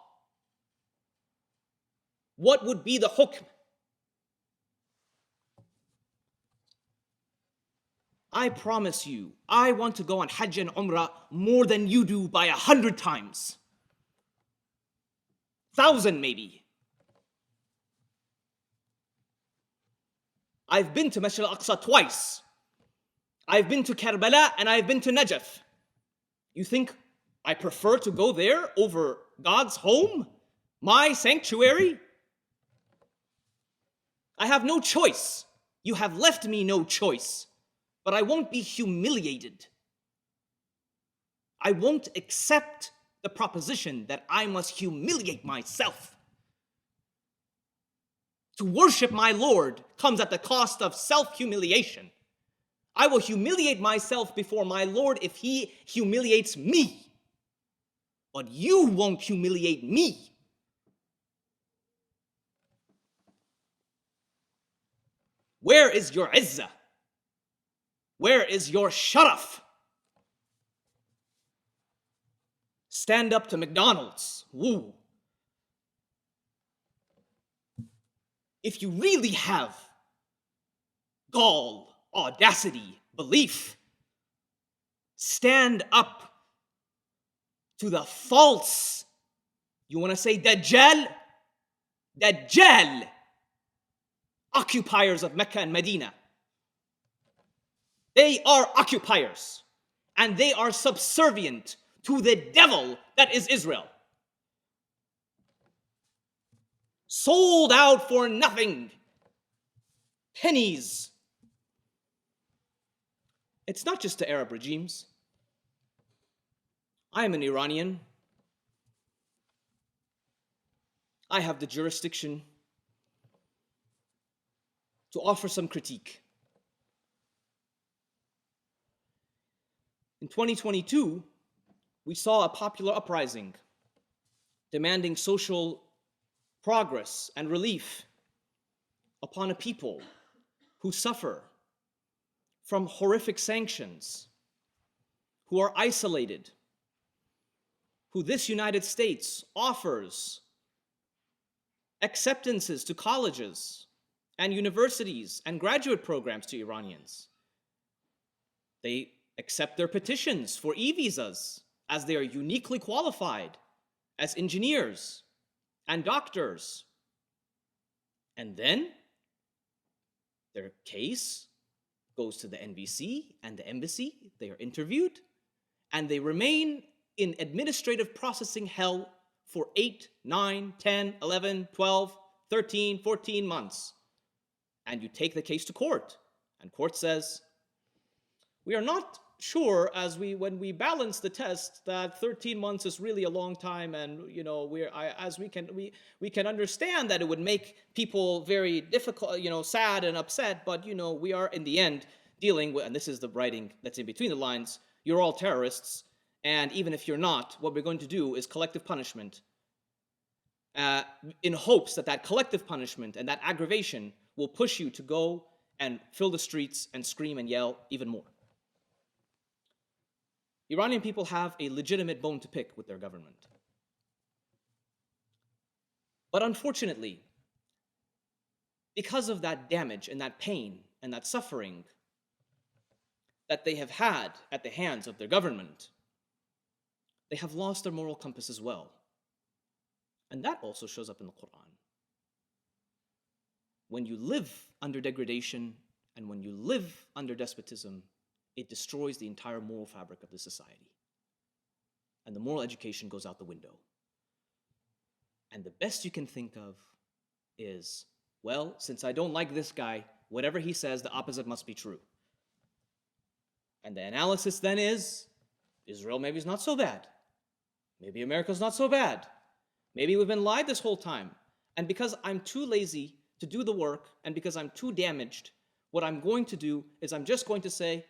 What would be the hukm? I promise you, I want to go on Hajj and Umrah more than you do by 100 times. 1,000 maybe. I've been to Masjid al-Aqsa twice. I've been to Karbala and I've been to Najaf. You think I prefer to go there over God's home? My sanctuary? I have no choice. You have left me no choice. But I won't be humiliated. I won't accept the proposition that I must humiliate myself. To worship my Lord comes at the cost of self-humiliation. I will humiliate myself before my Lord if he humiliates me. But you won't humiliate me. Where is your izzah? Where is your sharaf? Stand up to McDonald's. Woo. If you really have gall, audacity, belief, stand up to the false, you want to say Dajjal? Dajjal, occupiers of Mecca and Medina. They are occupiers, and they are subservient to the devil that is Israel. Sold out for nothing. Pennies. It's not just to Arab regimes. I am an Iranian. I have the jurisdiction to offer some critique. In 2022, we saw a popular uprising demanding social progress and relief upon a people who suffer from horrific sanctions, who are isolated, who this United States offers acceptances to colleges and universities and graduate programs to Iranians. They accept their petitions for e-visas as they are uniquely qualified as engineers and doctors. And then their case goes to the NBC and the embassy. They are interviewed and they remain in administrative processing hell for 8, 9, 10, 11, 12, 13, 14 months. And you take the case to court, and court says, we are not sure when we balance the test that 13 months is really a long time, and we can understand that it would make people very difficult, sad and upset, but we are in the end dealing with, and this is the writing that's in between the lines, you're all terrorists, and even if you're not, what we're going to do is collective punishment, in hopes that collective punishment and that aggravation will push you to go and fill the streets and scream and yell even more. Iranian people have a legitimate bone to pick with their government. But unfortunately, because of that damage and that pain and that suffering that they have had at the hands of their government, they have lost their moral compass as well. And that also shows up in the Quran. When you live under degradation and when you live under despotism, it destroys the entire moral fabric of the society. And the moral education goes out the window. And the best you can think of is, well, since I don't like this guy, whatever he says, the opposite must be true. And the analysis then is, Israel maybe is not so bad. Maybe America's not so bad. Maybe we've been lied this whole time. And because I'm too lazy to do the work, and because I'm too damaged, what I'm going to do is I'm just going to say,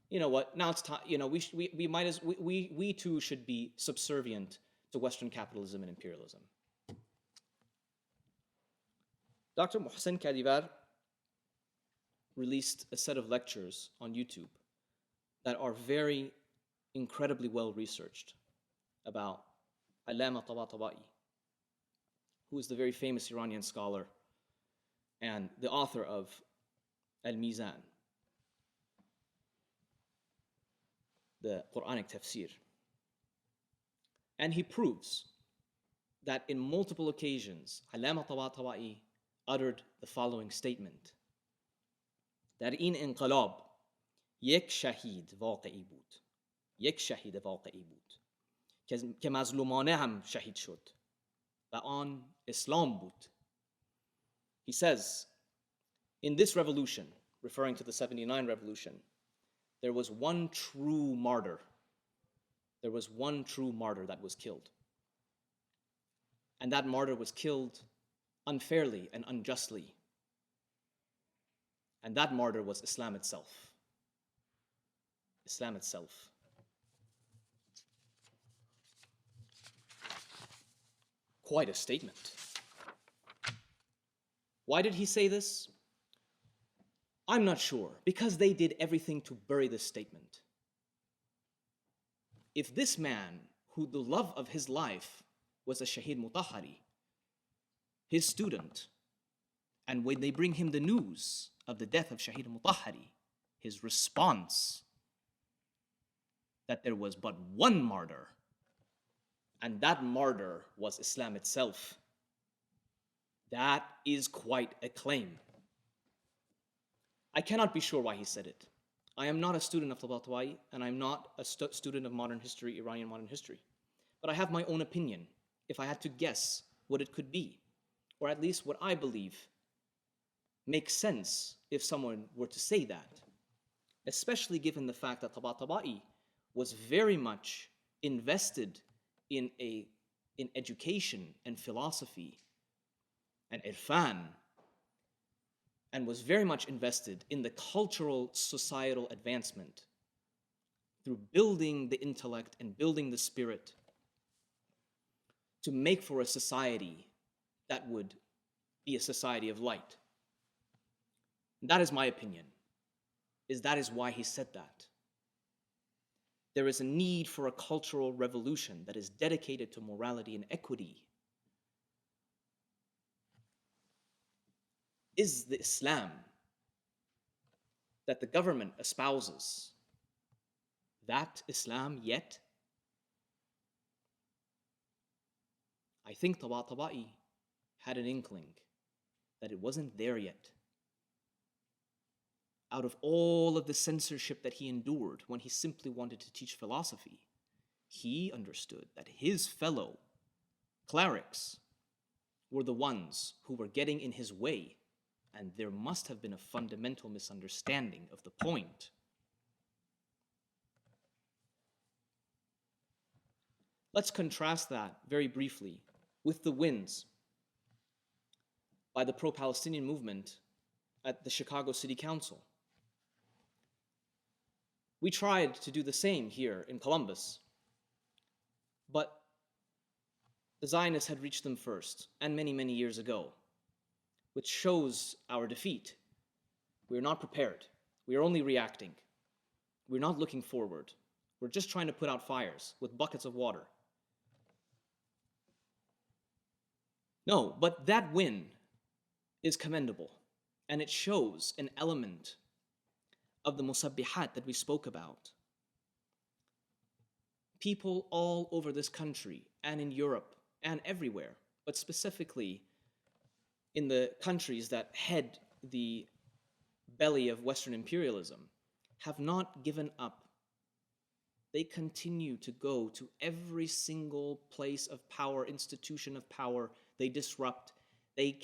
you know what, now it's time, we too should be subservient to Western capitalism and imperialism. Dr. Hussein Kadivar released a set of lectures on YouTube that are very incredibly well researched about Allama Tabatabai, who is the very famous Iranian scholar and the author of Al-Mizan, the Quranic tafsir. And he proves that in multiple occasions, Allama Tabatabai uttered the following statement: در این انقلاب یک شهید واقعی بود، یک شهید واقعی بود که مظلومانه هم شهید شد و آن اسلام بود. He says, in this revolution, referring to the 79 revolution, there was one true martyr. There was one true martyr that was killed. And that martyr was killed unfairly and unjustly. And that martyr was Islam itself. Islam itself. Quite a statement. Why did he say this? I'm not sure. Because they did everything to bury this statement. If this man, who the love of his life was a Shaheed Mutahari, his student, and when they bring him the news of the death of Shaheed Mutahari, his response that there was but one martyr, and that martyr was Islam itself, that is quite a claim. I cannot be sure why he said it. I am not a student of Tabatabai, and I'm not a student of modern history, Iranian modern history. But I have my own opinion, if I had to guess what it could be, or at least what I believe makes sense if someone were to say that, especially given the fact that Tabatabai was very much invested in education and philosophy and irfan, and was very much invested in the cultural societal advancement through building the intellect and building the spirit to make for a society that would be a society of light. And that is my opinion, that is why he said that. There is a need for a cultural revolution that is dedicated to morality and equity. Is the Islam that the government espouses that Islam yet? I think Tabatabai had an inkling that it wasn't there yet. Out of all of the censorship that he endured when he simply wanted to teach philosophy, he understood that his fellow clerics were the ones who were getting in his way, and there must have been a fundamental misunderstanding of the point. Let's contrast that very briefly with the wins by the pro-Palestinian movement at the Chicago City Council. We tried to do the same here in Columbus, but the Zionists had reached them first, and many, many years ago, which shows our defeat. We're not prepared. We are only reacting. We're not looking forward. We're just trying to put out fires with buckets of water. No, but that win is commendable, and it shows an element of the musabbihat that we spoke about. People all over this country and in Europe and everywhere, but specifically in the countries that head the belly of Western imperialism, have not given up. They continue to go to every single place of power, institution of power they disrupt. They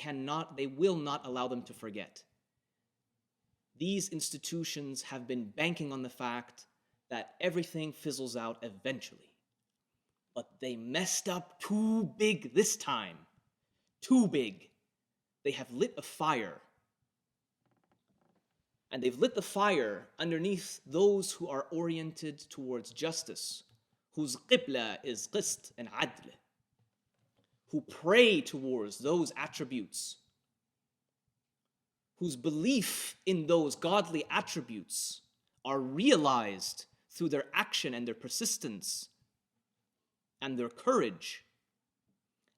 will not allow them to forget. These institutions have been banking on the fact that everything fizzles out eventually. But they messed up too big this time. Too big. They have lit a fire. And they've lit the fire underneath those who are oriented towards justice, whose qibla is qist and adl, who pray towards those attributes, whose belief in those godly attributes are realized through their action and their persistence and their courage.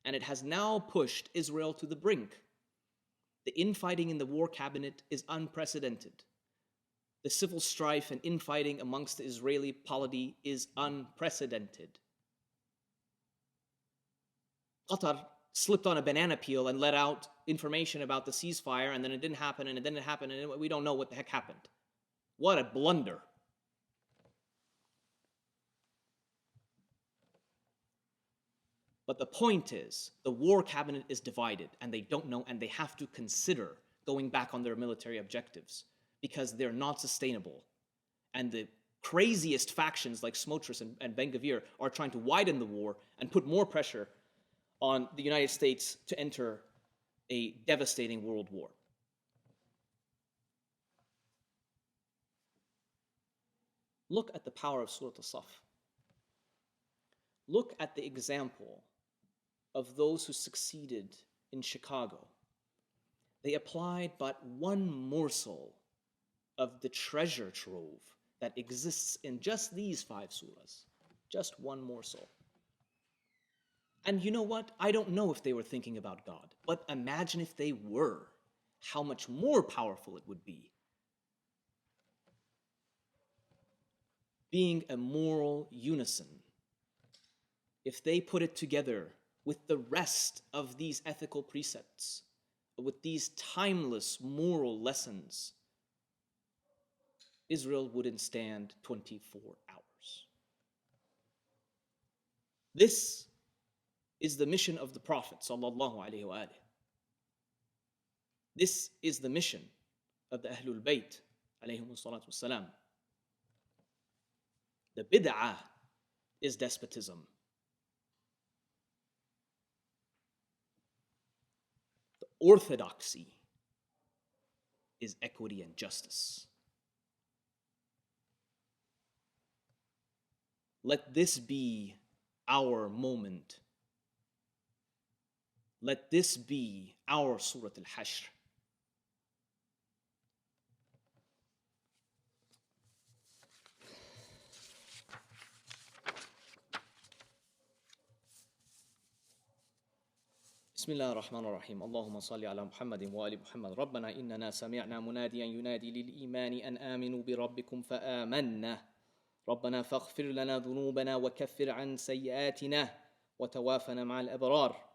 And it has now pushed Israel to the brink. The infighting in the war cabinet is unprecedented. The civil strife and infighting amongst the Israeli polity is unprecedented. Qatar slipped on a banana peel and let out information about the ceasefire, and then it didn't happen, and it didn't happen, and we don't know what the heck happened. What a blunder. But the point is, the war cabinet is divided, and they don't know, and they have to consider going back on their military objectives because they're not sustainable. And the craziest factions like Smotrich and Ben Gvir are trying to widen the war and put more pressure on the United States to enter a devastating world war. Look at the power of Surah Al-Saf. Look at the example of those who succeeded in Chicago. They applied but one morsel of the treasure trove that exists in just these 5 surahs. Just one morsel. And you know what? I don't know if they were thinking about God, but imagine if they were, how much more powerful it would be. Being a moral unison, if they put it together with the rest of these ethical precepts, with these timeless moral lessons, Israel wouldn't stand 24 hours. This is the mission of the Prophet sallallahu alaihi wasallam. This is the mission of the Ahlul Bayt alayhim salatu wassalam. The bid'ah is despotism. The orthodoxy is equity and justice. Let this be our moment. Let this be our Surah Al-Hashr. بسم الله الرحمن الرحيم اللهم صل على محمد وآل محمد ربنا إننا سمعنا مناديا ينادي للإيمان أن آمنوا بربكم فآمنا ربنا فاغفر لنا ذنوبنا وكفر عن سيئاتنا وتوافنا مع الأبرار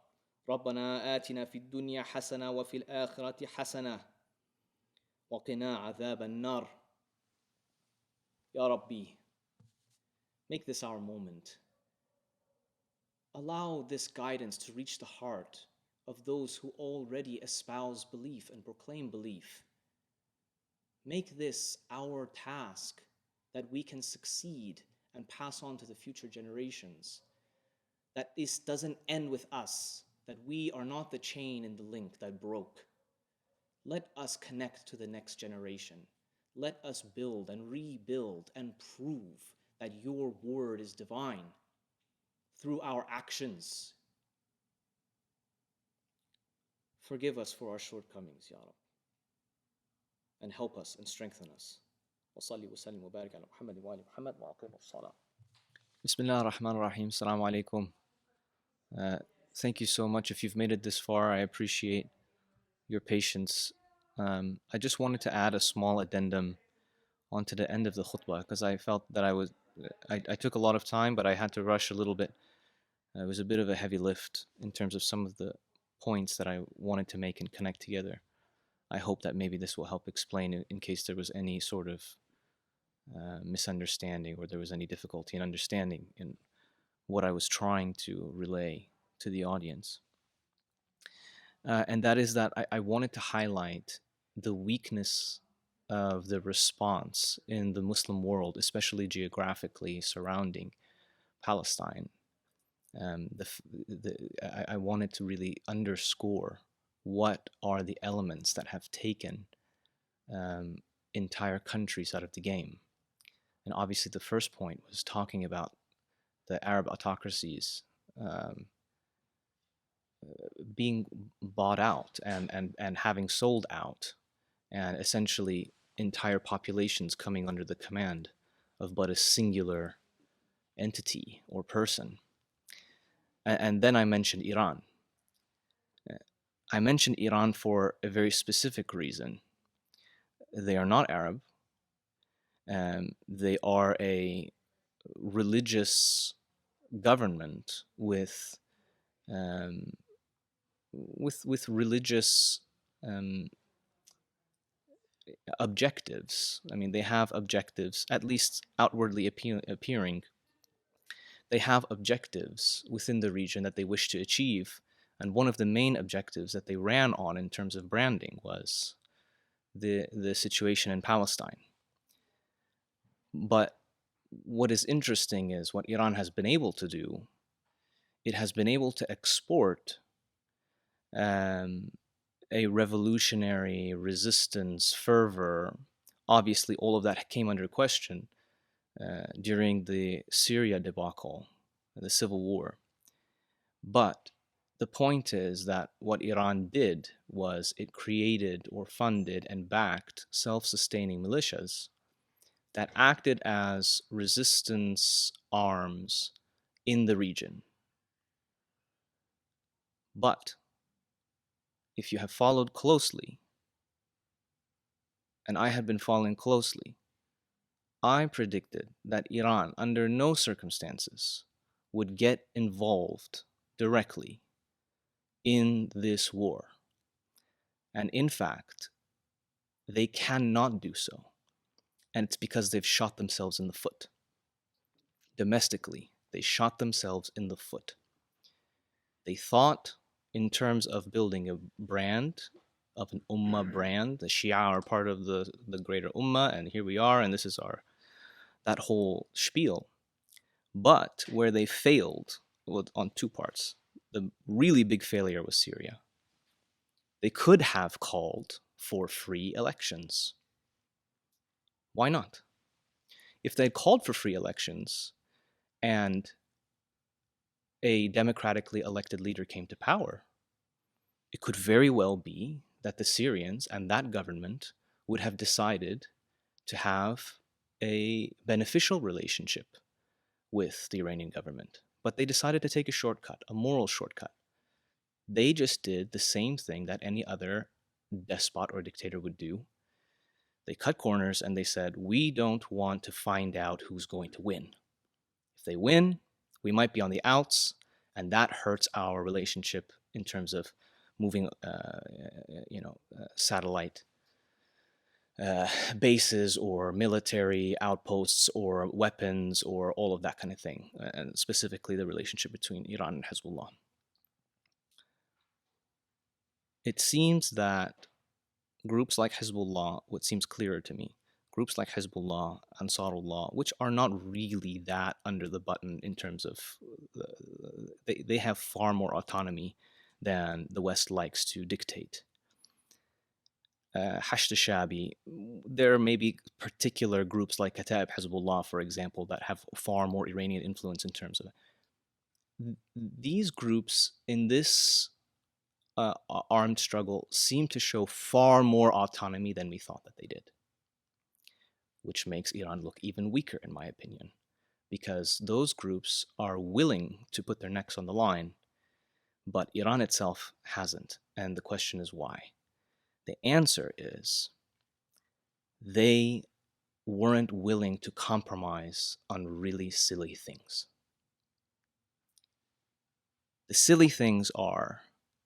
ربنا آتنا في الدنيا حسنة وفي الآخرة حسنة وقنا عذاب النار. Ya Rabbi, make this our moment. Allow this guidance to reach the heart of those who already espouse belief and proclaim belief. Make this our task that we can succeed and pass on to the future generations. That this doesn't end with us, that we are not the chain in the link that broke. Let us connect to the next generation. Let us build and rebuild and prove that your word is divine through our actions. Forgive us for our shortcomings, Ya Rab, and help us and strengthen us. وصلي وسلم وبارك على محمد وآل محمد وأقيموا الصلاة. بسم الله الرحمن الرحيم. Assalamu alaikum. Thank you so much. If you've made it this far, I appreciate your patience. I just wanted to add a small addendum onto the end of the khutbah because I felt that I took a lot of time, but I had to rush a little bit. It was a bit of a heavy lift in terms of some of the points that I wanted to make and connect together. I hope that maybe this will help explain in case there was any sort of misunderstanding or there was any difficulty in understanding in what I was trying to relay to the audience. And that is that I wanted to highlight the weakness of the response in the Muslim world, especially geographically surrounding Palestine. I wanted to really underscore what are the elements that have taken entire countries out of the game. And obviously, the first point was talking about the Arab autocracies being bought out and having sold out, and essentially entire populations coming under the command of but a singular entity or person. And then I mentioned Iran. I mentioned Iran for a very specific reason. They are not Arab. They are a religious government um, with religious objectives. I mean, they have objectives, at least outwardly appearing. They have objectives within the region that they wish to achieve. And one of the main objectives that they ran on in terms of branding was the situation in Palestine. But what is interesting is what Iran has been able to do. It has been able to export a revolutionary resistance, fervor. Obviously, all of that came under question during the Syria debacle, the civil war. But the point is that what Iran did was it created or funded and backed self-sustaining militias that acted as resistance arms in the region. But if you have followed closely, and I have been following closely, I predicted that Iran, under no circumstances, would get involved directly in this war. And in fact, they cannot do so. And it's because they've shot themselves in the foot. Domestically, they shot themselves in the foot. They thought in terms of building a brand, of an ummah brand. The Shia are part of the greater ummah, and here we are, and this is that whole spiel. But where they failed on two parts. The really big failure was Syria. They could have called for free elections. Why not? If they had called for free elections and a democratically elected leader came to power, it could very well be that the Syrians and that government would have decided to have a beneficial relationship with the Iranian government. But they decided to take a shortcut, a moral shortcut. They just did the same thing that any other despot or dictator would do. They cut corners and they said, we don't want to find out who's going to win. If they win, we might be on the outs, and that hurts our relationship in terms of moving, satellite bases or military outposts or weapons or all of that kind of thing, and specifically the relationship between Iran and Hezbollah. It seems that groups like Hezbollah, what seems clearer to me, groups like Hezbollah, Ansarullah, which are not really that under the button in terms of, they have far more autonomy than the West likes to dictate. Hashd al-Shabi, there may be particular groups like Kataib Hezbollah, for example, that have far more Iranian influence in terms of it. These groups in this armed struggle seem to show far more autonomy than we thought that they did, which makes Iran look even weaker, in my opinion, because those groups are willing to put their necks on the line, but Iran itself hasn't. And the question is why? The answer is they weren't willing to compromise on really silly things. The silly things are,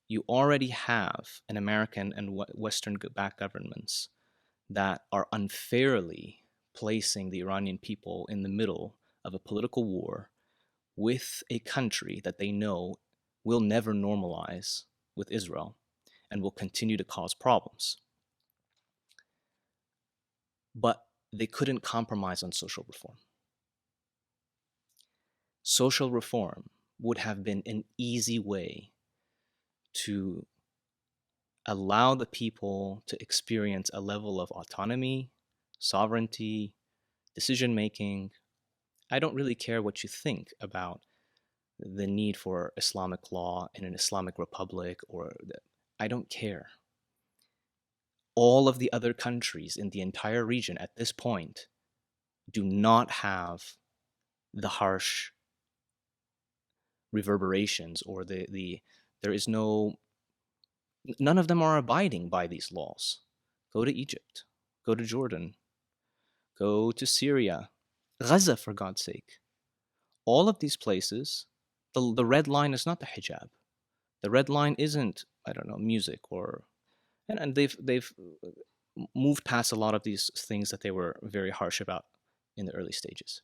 you already have an American and Western-backed governments that are unfairly placing the Iranian people in the middle of a political war with a country that they know will never normalize with Israel and will continue to cause problems. but they couldn't compromise on social reform. Social reform would have been an easy way to allow the people to experience a level of autonomy, sovereignty, decision making. I don't really care what you think about the need for Islamic law in an Islamic republic, I don't care. All of the other countries in the entire region at this point do not have the harsh reverberations or there is none of them are abiding by these laws. Go to Egypt, go to Jordan, go to Syria, Gaza, for God's sake. All of these places, the red line is not the hijab. The red line isn't, I don't know, music and they've moved past a lot of these things that they were very harsh about in the early stages.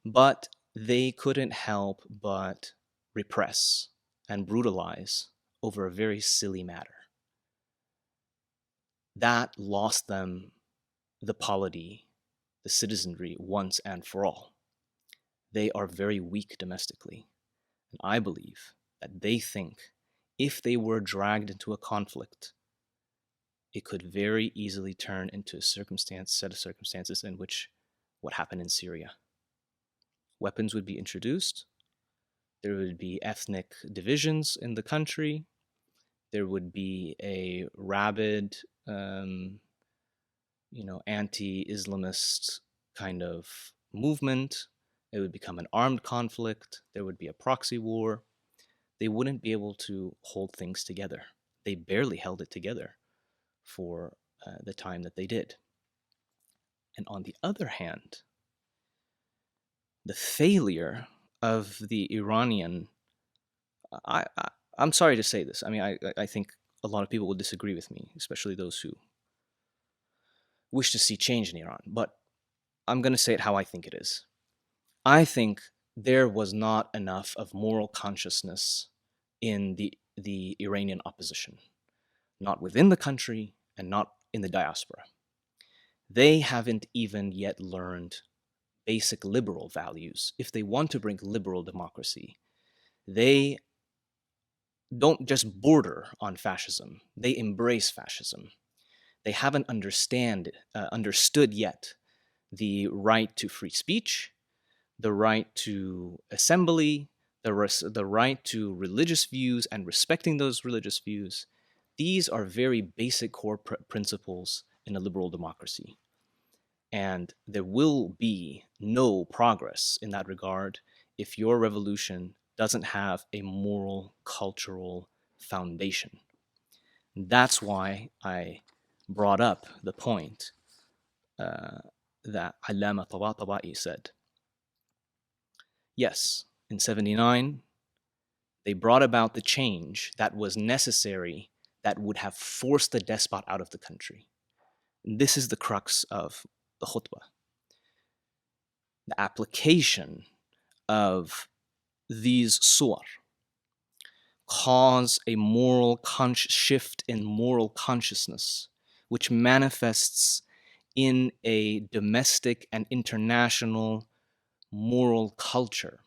But they couldn't help but repress and brutalize over a very silly matter. That lost them the polity, the citizenry, once and for all. They are very weak domestically. And I believe that they think if they were dragged into a conflict, it could very easily turn into a set of circumstances in which what happened in Syria. Weapons would be introduced. There would be ethnic divisions in the country. There would be a rabid, anti-Islamist kind of movement. It would become an armed conflict. There would be a proxy war. They wouldn't be able to hold things together. They barely held it together for the time that they did. And on the other hand, the failure of the Iranian, I'm sorry to say this. I mean, I think a lot of people will disagree with me, especially those who wish to see change in Iran. But I'm going to say it how I think it is. I think there was not enough of moral consciousness in the Iranian opposition, not within the country and not in the diaspora. They haven't even yet learned basic liberal values. If they want to bring liberal democracy, they don't just border on fascism, they embrace fascism. They haven't understood yet the right to free speech, the right to assembly, the right to religious views and respecting those religious views. These are very basic core principles in a liberal democracy. And there will be no progress in that regard if your revolution doesn't have a moral, cultural foundation. That's why I brought up the point that Allama Tabatabai said. Yes, in 79, they brought about the change that was necessary that would have forced the despot out of the country. And this is the crux of the khutbah. The application of these suwar cause a moral shift in moral consciousness, which manifests in a domestic and international moral culture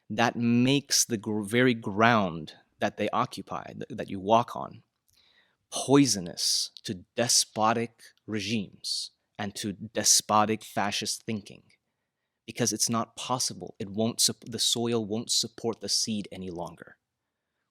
that makes the very ground that they occupy, that you walk on, poisonous to despotic regimes and to despotic fascist thinking, because it's not possible. The soil won't support the seed any longer.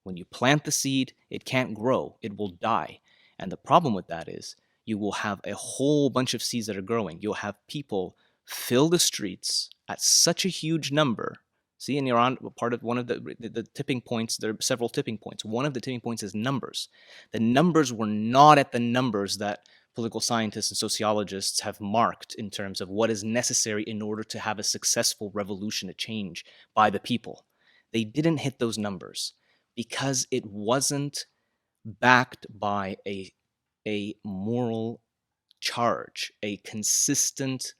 When you plant the seed, it can't grow. It will die. And the problem with that is you will have a whole bunch of seeds that are growing. You'll have people fill the streets at such a huge number. See, in Iran, one of the tipping points, there are several tipping points. One of the tipping points is numbers. The numbers were not at the numbers that political scientists and sociologists have marked in terms of what is necessary in order to have a successful revolution, a change by the people. They didn't hit those numbers because it wasn't backed by a moral charge, a consistent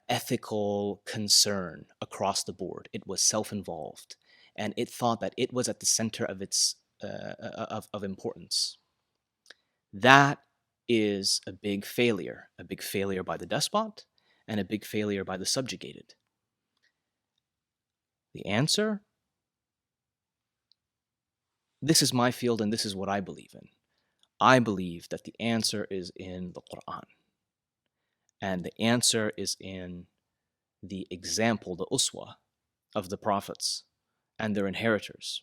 ethical concern across the board. It was self-involved, and it thought that it was at the center of its of importance. That is a big failure by the despot and a big failure by the subjugated. The answer? This is my field and this is what I believe in. I believe that the answer is in the Quran. And the answer is in the example, the uswa, of the prophets and their inheritors.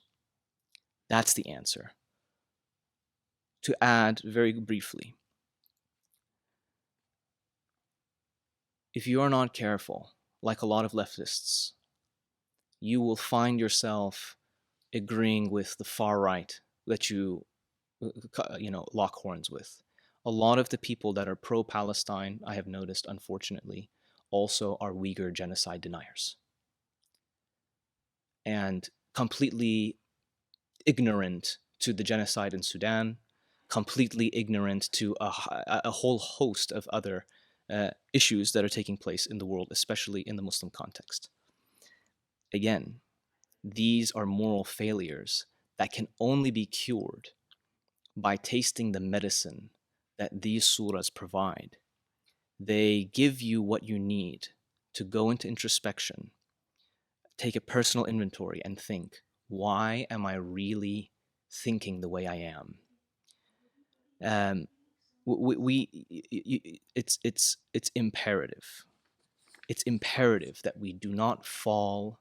That's the answer. To add very briefly, if you are not careful, like a lot of leftists, you will find yourself agreeing with the far right that you lock horns with. A lot of the people that are pro-Palestine, I have noticed, unfortunately, also are Uyghur genocide deniers and completely ignorant to the genocide in Sudan, completely ignorant to a whole host of other issues that are taking place in the world, especially in the Muslim context. Again, these are moral failures that can only be cured by tasting the medicine that these suras provide. They give you what you need to go into introspection, take a personal inventory, and think, why am I really thinking the way I am? It's imperative. It's imperative that we do not fall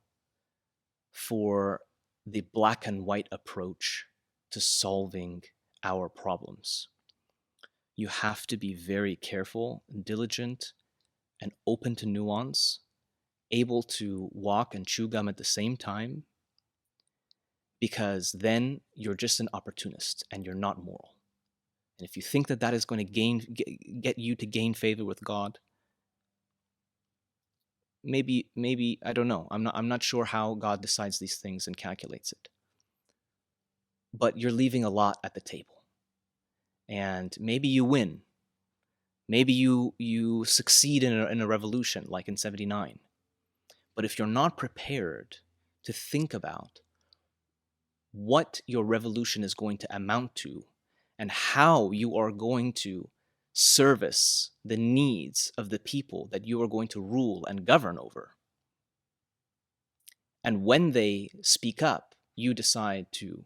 for the black and white approach to solving our problems. You have to be very careful, diligent, and open to nuance, able to walk and chew gum at the same time, because then you're just an opportunist and you're not moral. And if you think that that is going to get you to gain favor with God, maybe I don't know. I'm not sure how God decides these things and calculates it. But you're leaving a lot at the table. And maybe you win. Maybe you succeed in a revolution like in 79. But if you're not prepared to think about what your revolution is going to amount to and how you are going to service the needs of the people that you are going to rule and govern over, and when they speak up, you decide to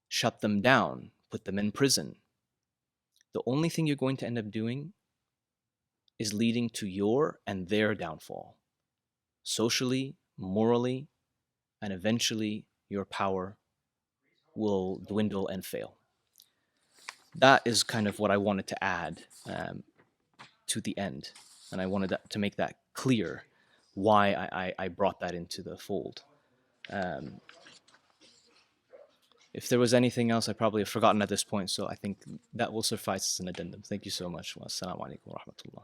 shut them down, put them in prison, the only thing you're going to end up doing is leading to your and their downfall, socially, morally, and eventually your power will dwindle and fail. That is kind of what I wanted to add to the end, and I wanted to make that clear why I brought that into the fold. If there was anything else, I probably have forgotten at this point, so I think that will suffice as an addendum. Thank you so much. Wassalamu alaikum wa rahmatullah.